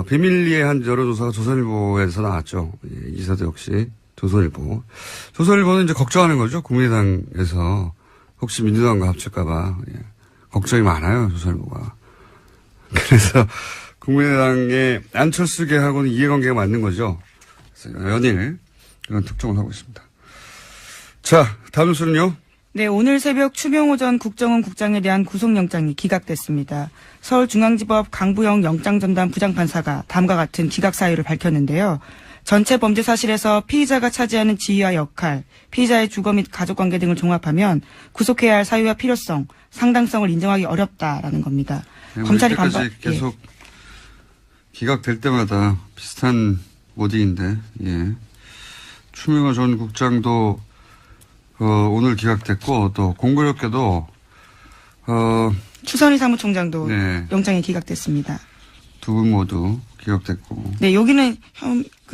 비밀리에 한 여론조사가 조선일보에서 나왔죠. 예, 이 기사도 역시 조선일보. 조선일보는 이제 걱정하는 거죠. 국민의당에서 혹시 민주당과 합칠까봐. 예. 걱정이 많아요. 조선일보가. 그래서 국민의당의 안철수계하고는 이해관계가 맞는 거죠. 그래서 연일 그런 특종을 하고 있습니다. 자, 다음 뉴스는요. 네, 오늘 새벽 추명호 전 국정원 국장에 대한 구속영장이 기각됐습니다. 서울중앙지법 강부영 영장전담 부장판사가 다음과 같은 기각 사유를 밝혔는데요. 전체 범죄 사실에서 피의자가 차지하는 지위와 역할, 피의자의 주거 및 가족관계 등을 종합하면 구속해야 할 사유와 필요성, 상당성을 인정하기 어렵다라는 겁니다. 네, 검찰이 계속 기각될 때마다 비슷한 모딩인데, 예. 추명호 전 국장도 오늘 기각됐고 또 공교롭게도 추선희 사무총장도 네. 영장이 기각됐습니다. 두 분 모두 기각됐고. 네, 여기는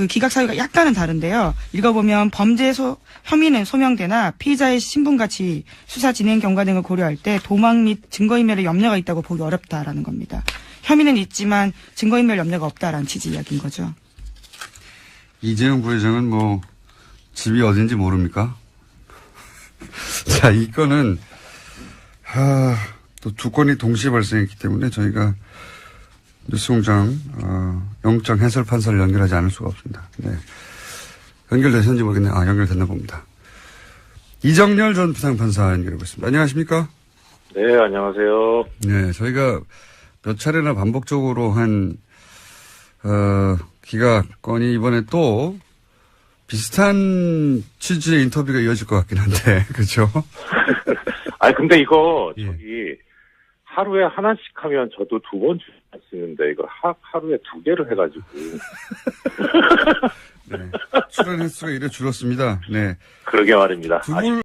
기각 사유가 약간은 다른데요. 읽어보면 혐의는 소명되나 피의자의 신분같이 수사 진행 경과 등을 고려할 때 도망 및 증거인멸의 염려가 있다고 보기 어렵다라는 겁니다. 혐의는 있지만 증거인멸 염려가 없다라는 취지 이야기인 거죠. 이재용 부회장은 뭐 집이 어딘지 모릅니까? 자, 이 건은 또 두 건이 동시에 발생했기 때문에 저희가 뉴스공장 영장 해설 판사를 연결하지 않을 수가 없습니다. 네. 연결되셨는지 모르겠네요. 연결됐나 봅니다. 이정열 전 부장판사 연결해 보겠습니다. 안녕하십니까? 네, 안녕하세요. 네, 저희가 몇 차례나 반복적으로 한 기각 건이 이번에 또 비슷한 취지의 인터뷰가 이어질 것 같긴 한데, 그렇죠? 아니 근데 이거 예. 하루에 하나씩 하면 저도 2번 출연할 수 있는데 이거 하루에 2개를 해가지고. 네. 출연 횟수가 이래 줄었습니다. 네. 그러게 말입니다. 두 분